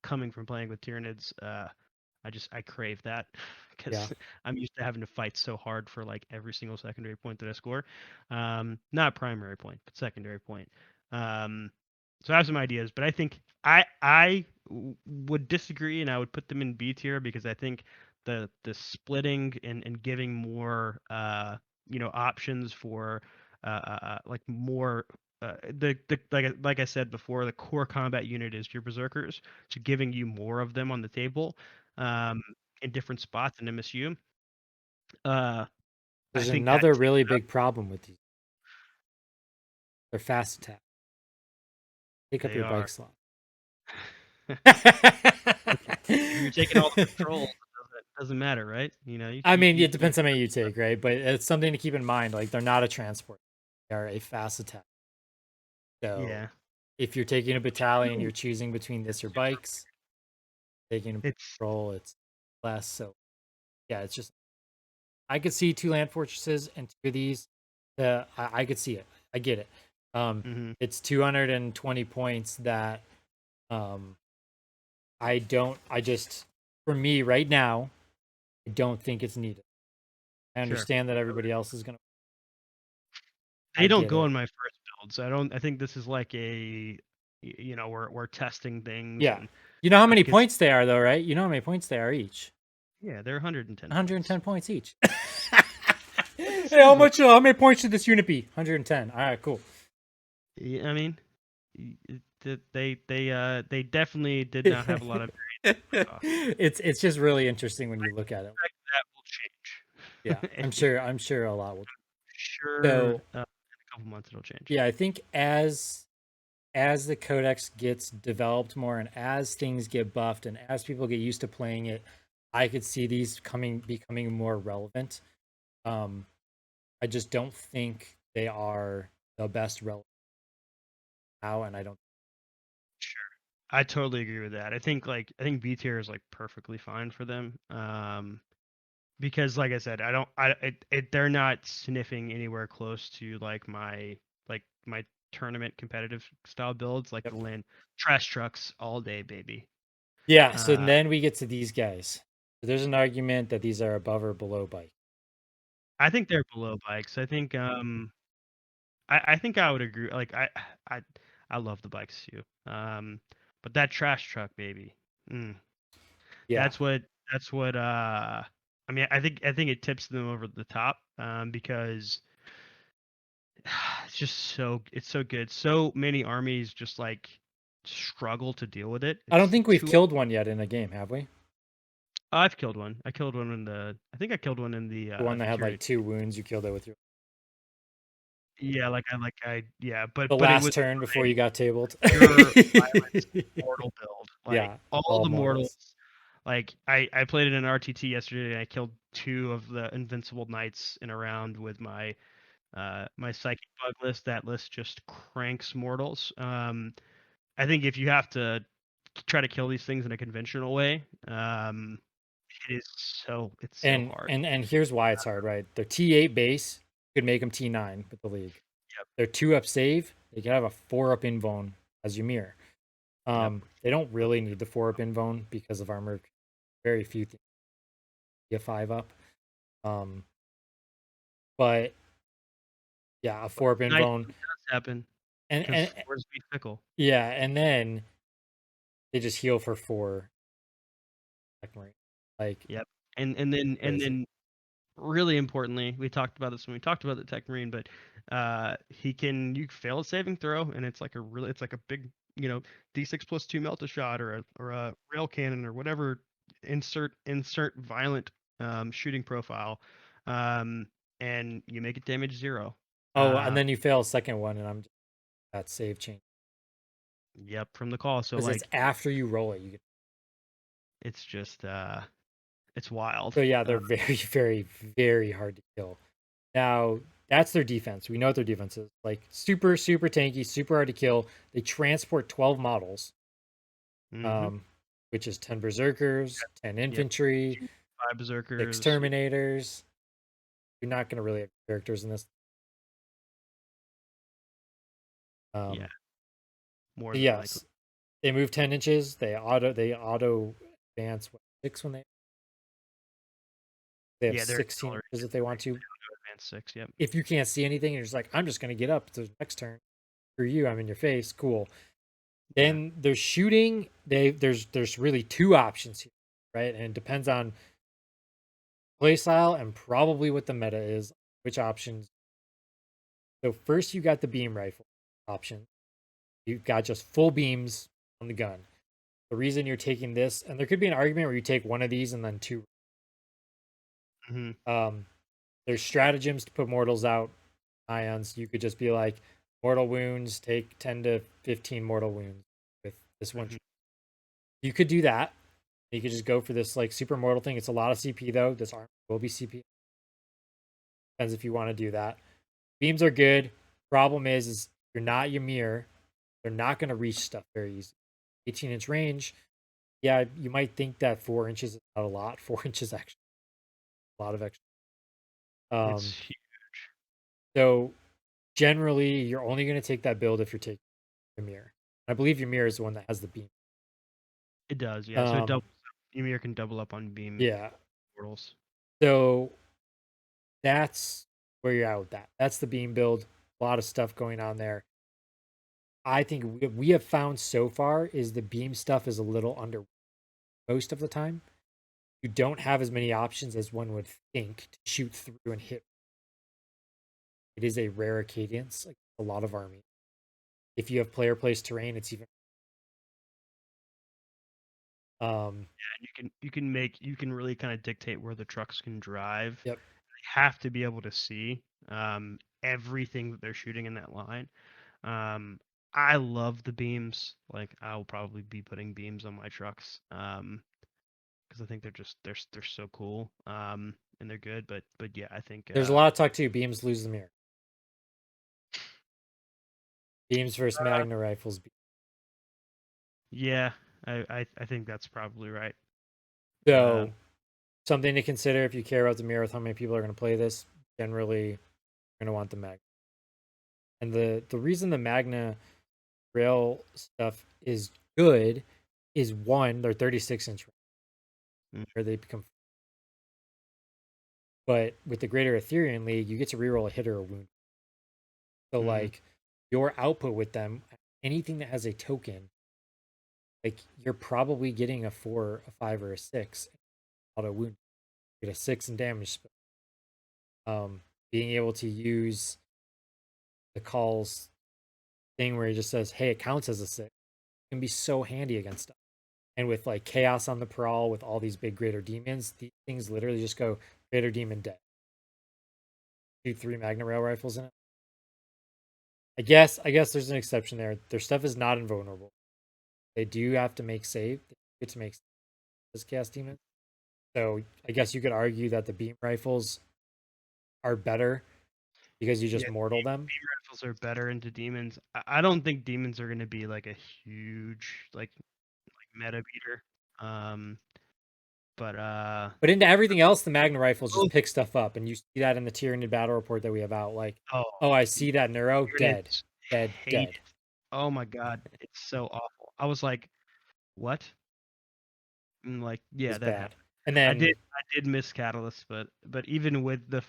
coming from playing with Tyranids, I crave that Yeah. because I'm used to having to fight so hard for like every single secondary point that I score. Not primary point, but secondary point. So I have some ideas, but I think would disagree and I would put them in B tier because I think the splitting and giving more options for like more the like I said before, the core combat unit is your berserkers, so giving you more of them on the table, um, in different spots in MSU. I There's think that another really big problem with these. They're fast attack. Take up they your are. bike slot. If you're taking all the controls, it doesn't matter, right? I mean, it depends how many you take, right? But it's something to keep in mind. Like, they're not a transport; they are a fast attack. So, yeah. if you're taking a battalion, you're choosing between this or Super. bikes. Taking a It's patrol, it's less. So, yeah, it's just I could see 2 land fortresses and 2 of these. I could see it. I get it. mhm. It's 220 points that um I don't. I just for me right now, I don't think it's needed. I Sure. understand that everybody else is gonna. They I don't get go it. in my first builds. I think this is like we're testing things Yeah. and You know how many because points they are, though, right? You know how many points they are each. yeah, they're 110 points. 110 points each. It's Hey, how easy. much? How many points should this unit be? 110. All right, cool. Yeah, I mean, they definitely did not have a lot of It's just really interesting when you look at it. that will change. Yeah, I'm And sure. I'm sure a lot will. sure, So in a couple months it'll change. yeah, I think as the codex gets developed more and as things get buffed and as people get used to playing it, I could see these becoming more relevant. Um, I just don't think they are the best relevant now, and I don't. Sure. I totally agree with that. I think B tier is like perfectly fine for them. Because like I said, I don't I they're not sniffing anywhere close to like my tournament competitive style builds like Yep. the land trash trucks all day, baby. Yeah. So Uh then we get to these guys. So there's an argument that these are above or below bike. I think they're below bikes. I think I would agree. Like I I love the bikes too. But that trash truck, baby. Mm, Yeah. that's what that's what I mean, I think it tips them over the top because it's so good. So many armies just like struggle to deal with it. I don't It's think we've too killed one yet in a game, have we? I've killed one. I think I killed one in The one that had like Tyranid. 2 wounds, you killed it with your Yeah, yeah, the but it last was turn before you got tabled. pure violence mortal build. Like Yeah, all all the mortals. mortals. Like I played it in RTT yesterday and I killed 2 of the invincible knights in a round with my psychic bug list. That list just cranks mortals. I think if you have to try to kill these things in a conventional way, it's so And hard. and here's why it's hard, right? Their T8 base could make them T9 with the league. Yep. Their 2-up save, they could have a 4-up invuln as Ymir. Yep. They don't really need the 4-up invuln because of armor. Very few things get 5-up. Um, but yeah, a 4-up Night invuln. does happen And because wars be fickle. yeah, and then they just heal for 4 like Yep. And then crazy. really importantly, we talked about this when we talked about the Tech Marine, but you fail a saving throw and it's like a big, D6 plus 2 melt a shot or a rail cannon or whatever insert violent shooting profile. Um and you make it damage 0. Oh, and Uh then you fail a second one, and I'm just, that save change yep, from the call. So because it's like after you roll it. You get It's just it's wild. So yeah, they're very, very, very hard to kill. Now, that's their defense. We know what their defense is. Like super, super tanky, super hard to kill. They transport 12 models, Mm-hmm. um, which is 10 berserkers, 10 Yep. infantry, 5 berserkers. exterminators. You're not going to really have characters in this. Yeah, Um, more so than likely. yes, they move 10 inches. They auto advance what, 6 when they have Yeah, they're 16 accelerated. inches if they want to. Advanced 6. Yep. If you can't see anything, you're just like, I'm just going to get up to the next turn. For you, I'm in your face. Cool. Yeah. Then there's shooting. There's really two options here, right? And it depends on play style and probably what the meta is, which options. So first you got the beam rifle option. You've got just full beams on the gun. The reason you're taking this, and there could be an argument where you take one of these and then two. Mm-hmm. There's stratagems to put mortals out, ions. You could just be like mortal wounds, take 10 to 15 mortal wounds with this one. Mm-hmm. You could do that. You could just go for this like super mortal thing. It's a lot of CP though. This arm will be CP. Depends if you want to do that. Beams are good. Problem is you're not Ymir. They're not going to reach stuff very easy. 18-inch range. Yeah, you might think that 4 inches is not a lot. 4 inches actually a lot of extra. It's Um, huge. so generally, you're only going to take that build if you're taking Ymir. I believe Ymir is the one that has the beam. It does. Yeah. So it Um, doubles. Ymir can double up on beam yeah. portals. So that's where you're at with that. That's the beam build. A lot of stuff going on there. I think we have found so far is the beam stuff is a little under most of the time. You don't have as many options as one would think to shoot through and hit. It is a rare cadence, like a lot of army. If you have player placed terrain, it's even. Yeah, and you can really kind of dictate where the trucks can drive. Yep. They have to be able to see everything that they're shooting in that line. Um, I love the beams. Like I'll probably be putting beams on my trucks. Because I think they're so cool. And they're good. But yeah, I think There's a lot of talk too. Beams lose the mirror. Beams versus Magna rifles. yeah, I think that's probably right. So something to consider if you care about the mirror with how many people are going to play this. Generally, you're going to want the Magna. And the reason the Magna rail stuff is good is one, they're 36-inch Mm. where they become. But with the Greater Ethereum League, you get to reroll a hit or a wound. So like your output with them, anything that has a token, like you're probably getting a 4, a 5, or a 6 auto wound. You get a 6 in damage. Being able to use the Kahl's thing where he just says, "Hey, it counts as a 6," can be so handy against stuff. And with like chaos on the prowl, with all these big greater demons, these things literally just go greater demon dead. Shoot 3 Magna Rail rifles in it. I guess there's an exception there. Their stuff is not invulnerable. They do have to make save. They get to make this chaos demon. So I guess you could argue that the beam rifles are better because you just Yeah, mortal them. beam rifles are better into demons. I don't think demons are going to be like a huge like meta beater. Um, but But into everything else, the Magna rifles just both. pick stuff up, and you see that in the Tyranid battle report that we have out. Like, Oh, oh, I see that Neuro dead, Tyranids dead, hate dead. it. Oh my god, it's so awful. I was like, what? And like, It yeah, was that bad. happened. And I then did I did miss Catalyst, but even with the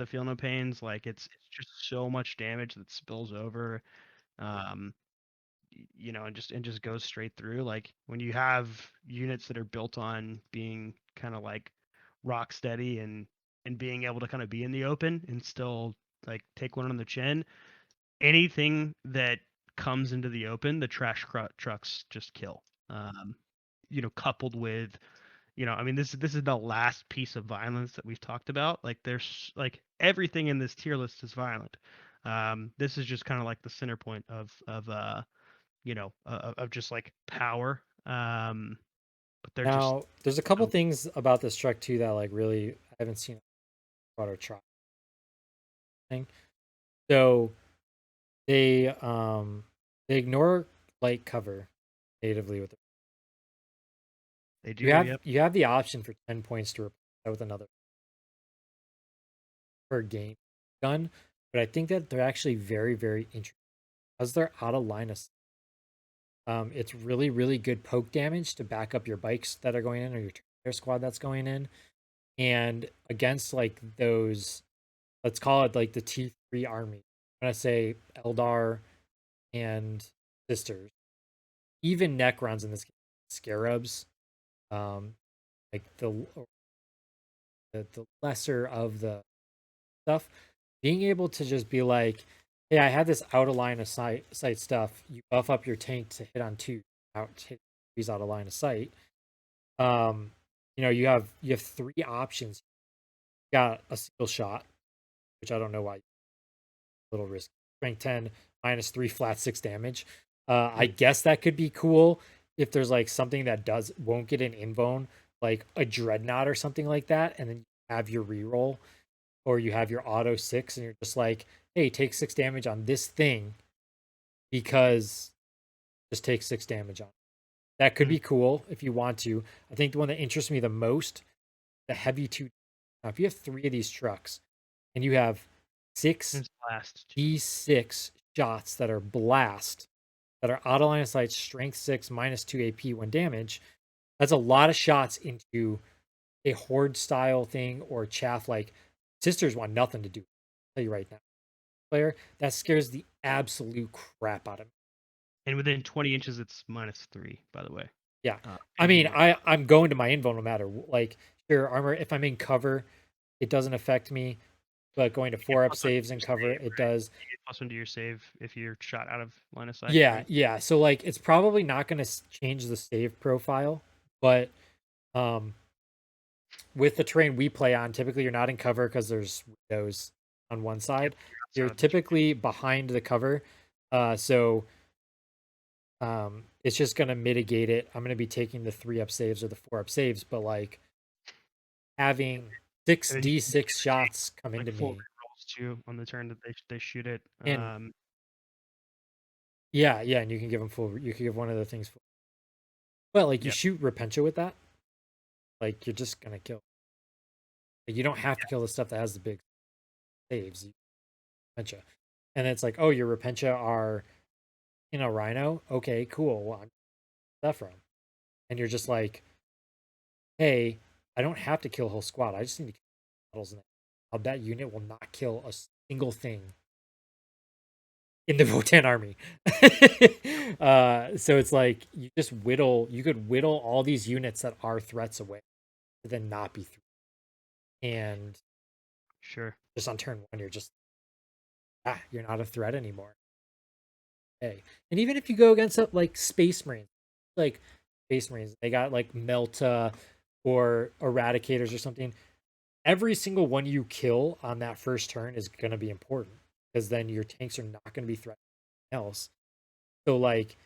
feel no pains, like it's just so much damage that spills over. Um, and just goes straight through. Like when you have units that are built on being kind of like rock steady and being able to kind of be in the open and still like take one on the chin, anything that comes into the open, the trucks just kill. Coupled with, I mean, this is the last piece of violence that we've talked about. Like there's like everything in this tier list is violent. This is just kind of like the center point of just like power. but they're just Now, there's a couple um, things about this truck too that like really I haven't seen about our truck thing. So they ignore light cover natively with it. they do. Yep. You have the option for 10 points to replace that with another per game gun, but I think that they're actually very, very interesting because they're out of line of sight. It's really, really good poke damage to back up your bikes that are going in or your air squad that's going in. And against like those, let's call it like the T3 army. I'm gonna say Eldar and Sisters, even Necrons in this game, Scarabs, um, like the lesser of the stuff, being able to just be like, hey, I had this out of line of sight stuff. You buff up your tank to hit on two, hit threes out of line of sight. You know, you have three options. You got a single shot, which I don't know why, a little risky. Strength 10, -3, flat 6 damage. I guess that could be cool if there's like something that won't get an invuln, like a dreadnought or something like that, and then you have your reroll, or you have your auto 6, and you're just like, hey, take 6 damage on this thing because just take 6 damage on it. That could be cool if you want to. I think the one that interests me the most, the heavy 2. Now, if you have 3 of these trucks and you have 6 blast. D6 shots that are blast, that are out of line of sight, strength 6, -2 AP when damage, that's a lot of shots into a horde style thing or chaff. Like Sisters want nothing to do. I'll tell you right now, player that scares the absolute crap out of me. And within 20 inches, it's -3. By the way. Yeah, I mean, Yeah. I'm going to my invuln no matter. Like, sure, armor. If I'm in cover, it doesn't affect me. But going to You get 4-up +1 to saves your and cover, save, it right? does. You get +1 to your save if you're shot out of line of sight, Yeah, right? yeah. So like, it's probably not going to change the save profile, but um, with the terrain we play on, typically you're not in cover because there's windows on one Yep, side. you're You're outside of the terrain. typically behind the cover, so it's just going to mitigate it. I'm going to be taking the 3-up saves or the 4-up saves, but like having six And then you can D6 shots come like into full me. rerolls too on the turn that they shoot it. And yeah, and you can give them full. You can give one of the things full. But like you Yep. shoot Repentia with that, like you're just gonna kill. Like, you don't have to Yeah. kill the stuff that has the big saves. Repentia, and it's like, oh, your Repentia are in a Rhino. Okay, cool. Well, I'm that from, and you're just like, hey, I don't have to kill a whole squad. I just need to kill models. That unit will not kill a single thing in the Votann army. So it's like you could whittle all these units that are threats away to then not be threats. And Sure. just on turn 1, you're just, you're not a threat anymore. Okay. And even if you go against like Space Marines, like Space Marines, they got like Melta or Eradicators or something. Every single one you kill on that first turn is going to be important because then your tanks are not going to be threatening else. So like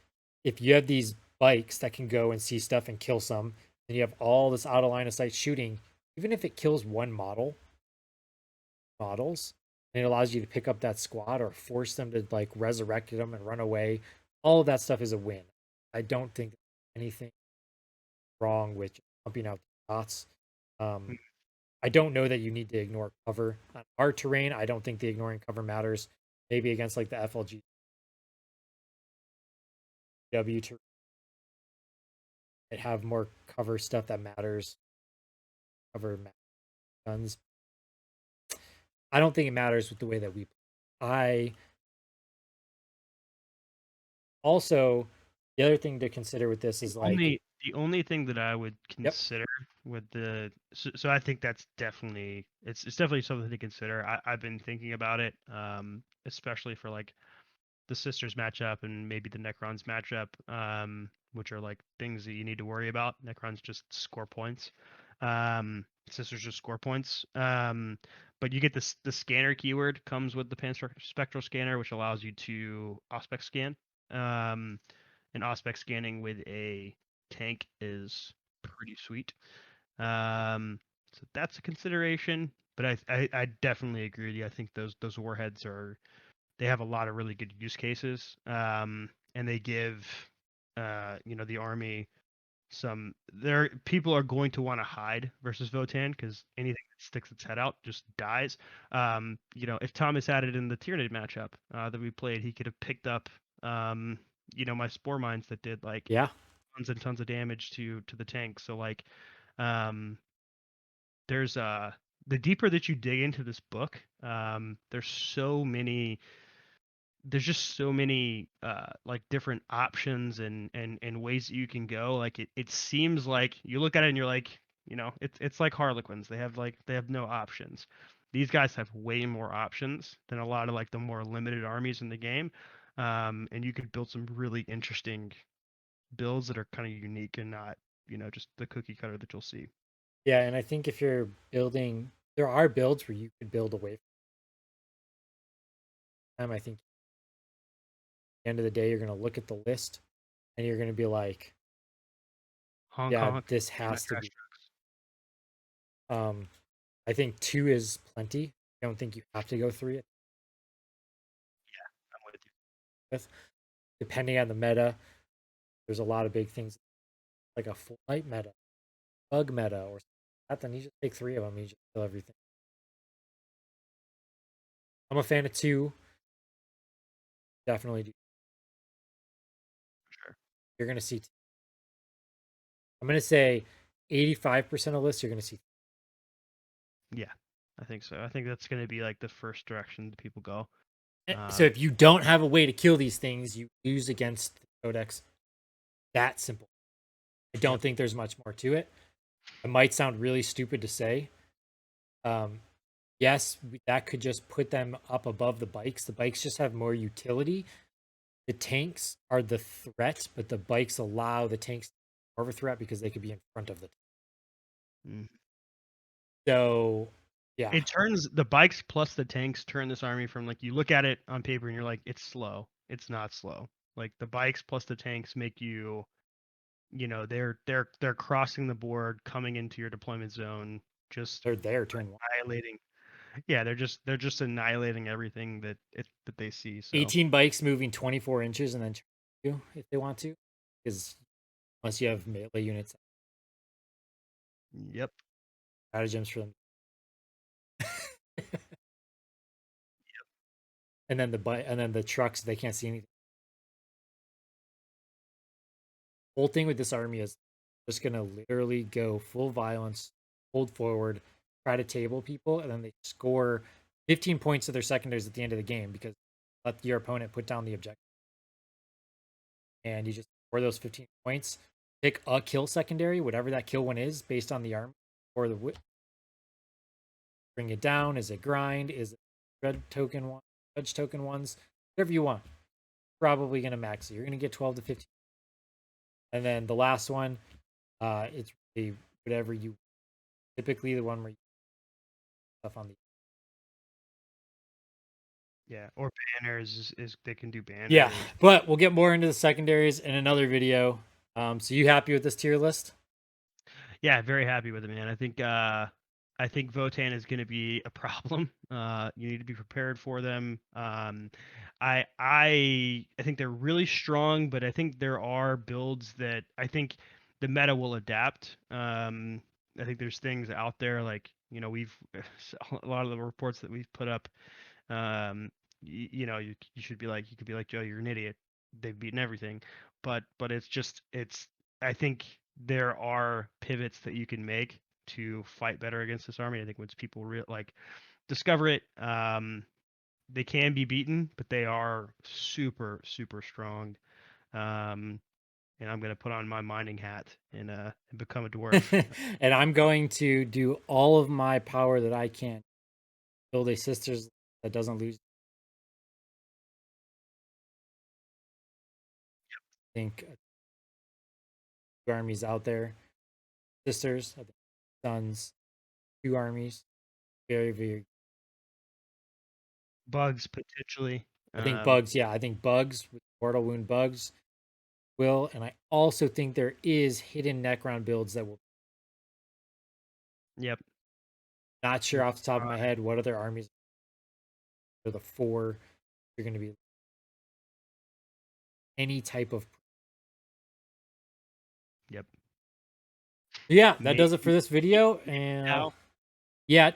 if you have these bikes that can go and see stuff and kill some, and you have all this out of line of sight shooting, even if it kills one models, and it allows you to pick up that squad or force them to like resurrect them and run away, all of that stuff is a win. I don't think anything wrong with pumping out the shots. Mm. I don't know that you need to ignore cover on our terrain. I don't think the ignoring cover matters. Maybe against like the FLG W terrain, it have more cover stuff that matters. Cover guns. I don't think it matters with the way that we play. I also, the other thing to consider with this is like, The only thing that I would yep, consider with the so I think that's definitely it's definitely something to consider. I've been thinking about it, especially for like the Sisters matchup and maybe the Necrons matchup, which are like things that you need to worry about. Necrons just score points. Sisters just score points. But you get this the scanner keyword comes with the spectral scanner, which allows you to aspect scan. And aspect scanning with a tank is pretty sweet. So that's a consideration. But I definitely agree with you. I think those warheads they have a lot of really good use cases. And they give the army there people are going to want to hide versus Votann because anything that sticks its head out just dies. If Thomas had it in the Tyranid matchup that we played, he could have picked up my spore mines that did like Yeah. tons and tons of damage to the tank. So like um there's the deeper that you dig into this book, there's just so many like different options and ways that you can go. Like it seems like you look at it and you're like, it's like Harlequins. They have no options. These guys have way more options than a lot of like the more limited armies in the game. And you could build some really interesting builds that are kind of unique and not, just the cookie cutter that you'll see. Yeah, and I think if you're building, there are builds where you could build away from them. I think at the end of the day, you're going to look at the list and you're going to be like, Honk yeah, honk. this Mana has to trash be. trucks. Um, I think 2 is plenty. I don't think you have to go 3 I'm with you. with. Depending on the meta, there's a lot of big things like a full night meta, bug meta, or something like that. Then you just take 3 of them. You just kill everything. I'm a fan of 2. Definitely do. Sure. You're going to see. I'm going to say 85% of lists you're going to see. Yeah, I think so. I think that's going to be like the first direction that people go. So Um, if you don't have a way to kill these things, you use against the codex. That simple. I don't yep. think there's much more to it. It might sound really stupid to say. Um, yes, that could just put them up above the bikes. The bikes just have more utility. The tanks are the threat, but the bikes allow the tanks to be more of a threat because they could be in front of the tank. Mm. So, yeah, It turns the bikes plus the tanks turn this army from like you look at it on paper and you're like it's slow. It's not slow. Like the bikes plus the tanks make you, they're crossing the board, coming into your deployment zone, just they're there turn 1. annihilating. Yeah, they're just annihilating everything that they see. So 18 bikes moving 24 inches and then turn you if they want to. Because unless you have melee units, yep. stratagems for them. And then the trucks, they can't see anything. Whole thing with this army is just gonna literally go full violence, hold forward, try to table people, and then they score 15 points to their secondaries at the end of the game because let your opponent put down the objective. And you just score those 15 points, pick a kill secondary, whatever that kill one is, based on the army or the bring it down. Is it grind? Is it red token one, judge token ones? Whatever you want. Probably gonna max it. You're gonna get 12 to 15. And then the last one, it's really whatever you typically the one where you stuff on the Yeah, or banners is they can do yeah. banners. But we'll get more into the secondaries in another video. So you happy with this tier list? Yeah, very happy with it, man. I think Votann is going to be a problem. You need to be prepared for them. I think they're really strong, but I think there are builds that I think the meta will adapt. I think there's things out there like we've a lot of the reports that we've put up. You should be like you could be like Joe, you're an idiot. They've beaten everything, but it's I think there are pivots that you can make to fight better against this army. I think once people discover it, they can be beaten, but they are super super strong. Um, and I'm gonna put on my mining hat and become a dwarf. And I'm going to do all of my power that I can. Build a sisters that doesn't lose. I think 2 armies out there. Sisters, I think sons, 2 armies. Very, very. Bugs potentially. I think bugs, yeah. I think bugs with mortal wound bugs. will, and I also think there is hidden Necron builds that will. Yep. Not sure off the top of my head what other armies are the 4 you're going to be. Any type of. Yep. Yeah, that does it for this video. And Tau? yeah,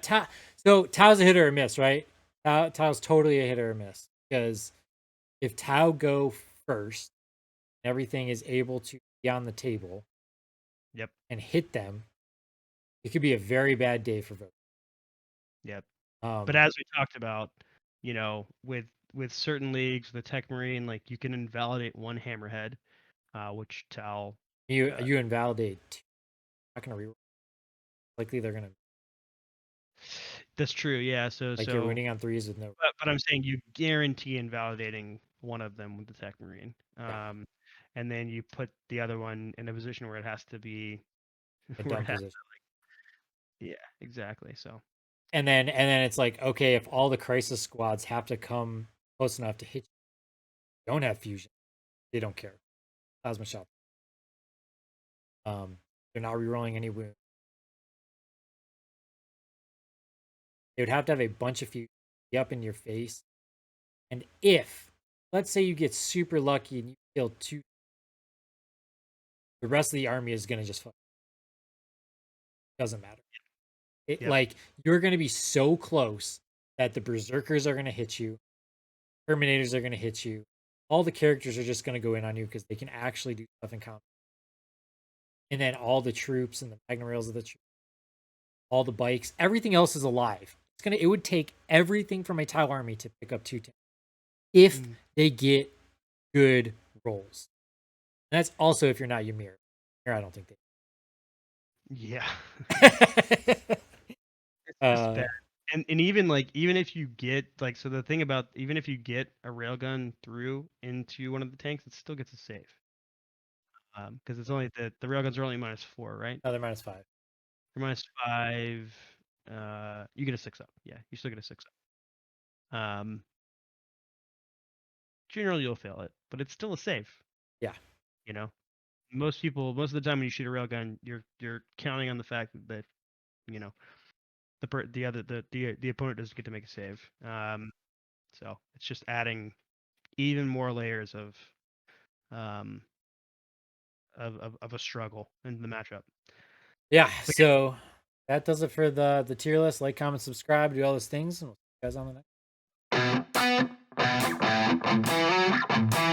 so Tau's a hit or a miss, right? Tau's totally a hit or a miss, because if Tau go first, everything is able to be on the table. Yep. And hit them, it could be a very bad day for vote. Yep. But as we talked about, you know, with certain leagues, the Tech Marine, like you can invalidate one Hammerhead, which Tau. You invalidate 2. Not gonna reroll. Likely they're gonna. That's true. Yeah. So you're winning on 3s with no. But I'm saying you guarantee invalidating one of them with the Tech Marine. Yeah. And then you put the other one in a position where it has to be A dumb position. Yeah, exactly. So. And then it's like, okay, if all the crisis squads have to come close enough to hit you, don't have fusion, they don't care. Plasma shot. They're not rerolling any wounds. They would have to have a bunch of fusion be up in your face. And if, let's say you get super lucky and you kill 2, the rest of the army is gonna just fuck. Doesn't matter. Like, you're gonna be so close that the berserkers are gonna hit you, terminators are gonna hit you, all the characters are just gonna go in on you because they can actually do stuff in combat. And then all the troops and the Magnum rails of the troops, all the bikes, everything else is alive. It would take everything from a Tau army to pick up 2 tanks if they get good rolls. And that's also if you're not Ymir. Ymir, I don't think they. Yeah. It's just bad. And even if you get so the thing about even if you get a railgun through into one of the tanks, it still gets a save. Because it's only the railguns are only -4, right? No, they're -5. They're -5. You get a 6-up. Yeah, you still get a 6-up. Generally you'll fail it, but it's still a save. Yeah. You know, most of the time when you shoot a railgun, you're counting on the fact that the opponent doesn't get to make a save. So it's just adding even more layers of a struggle into the matchup. Yeah, so that does it for the tier list. Like, comment, subscribe, do all those things, and we'll see you guys on the next.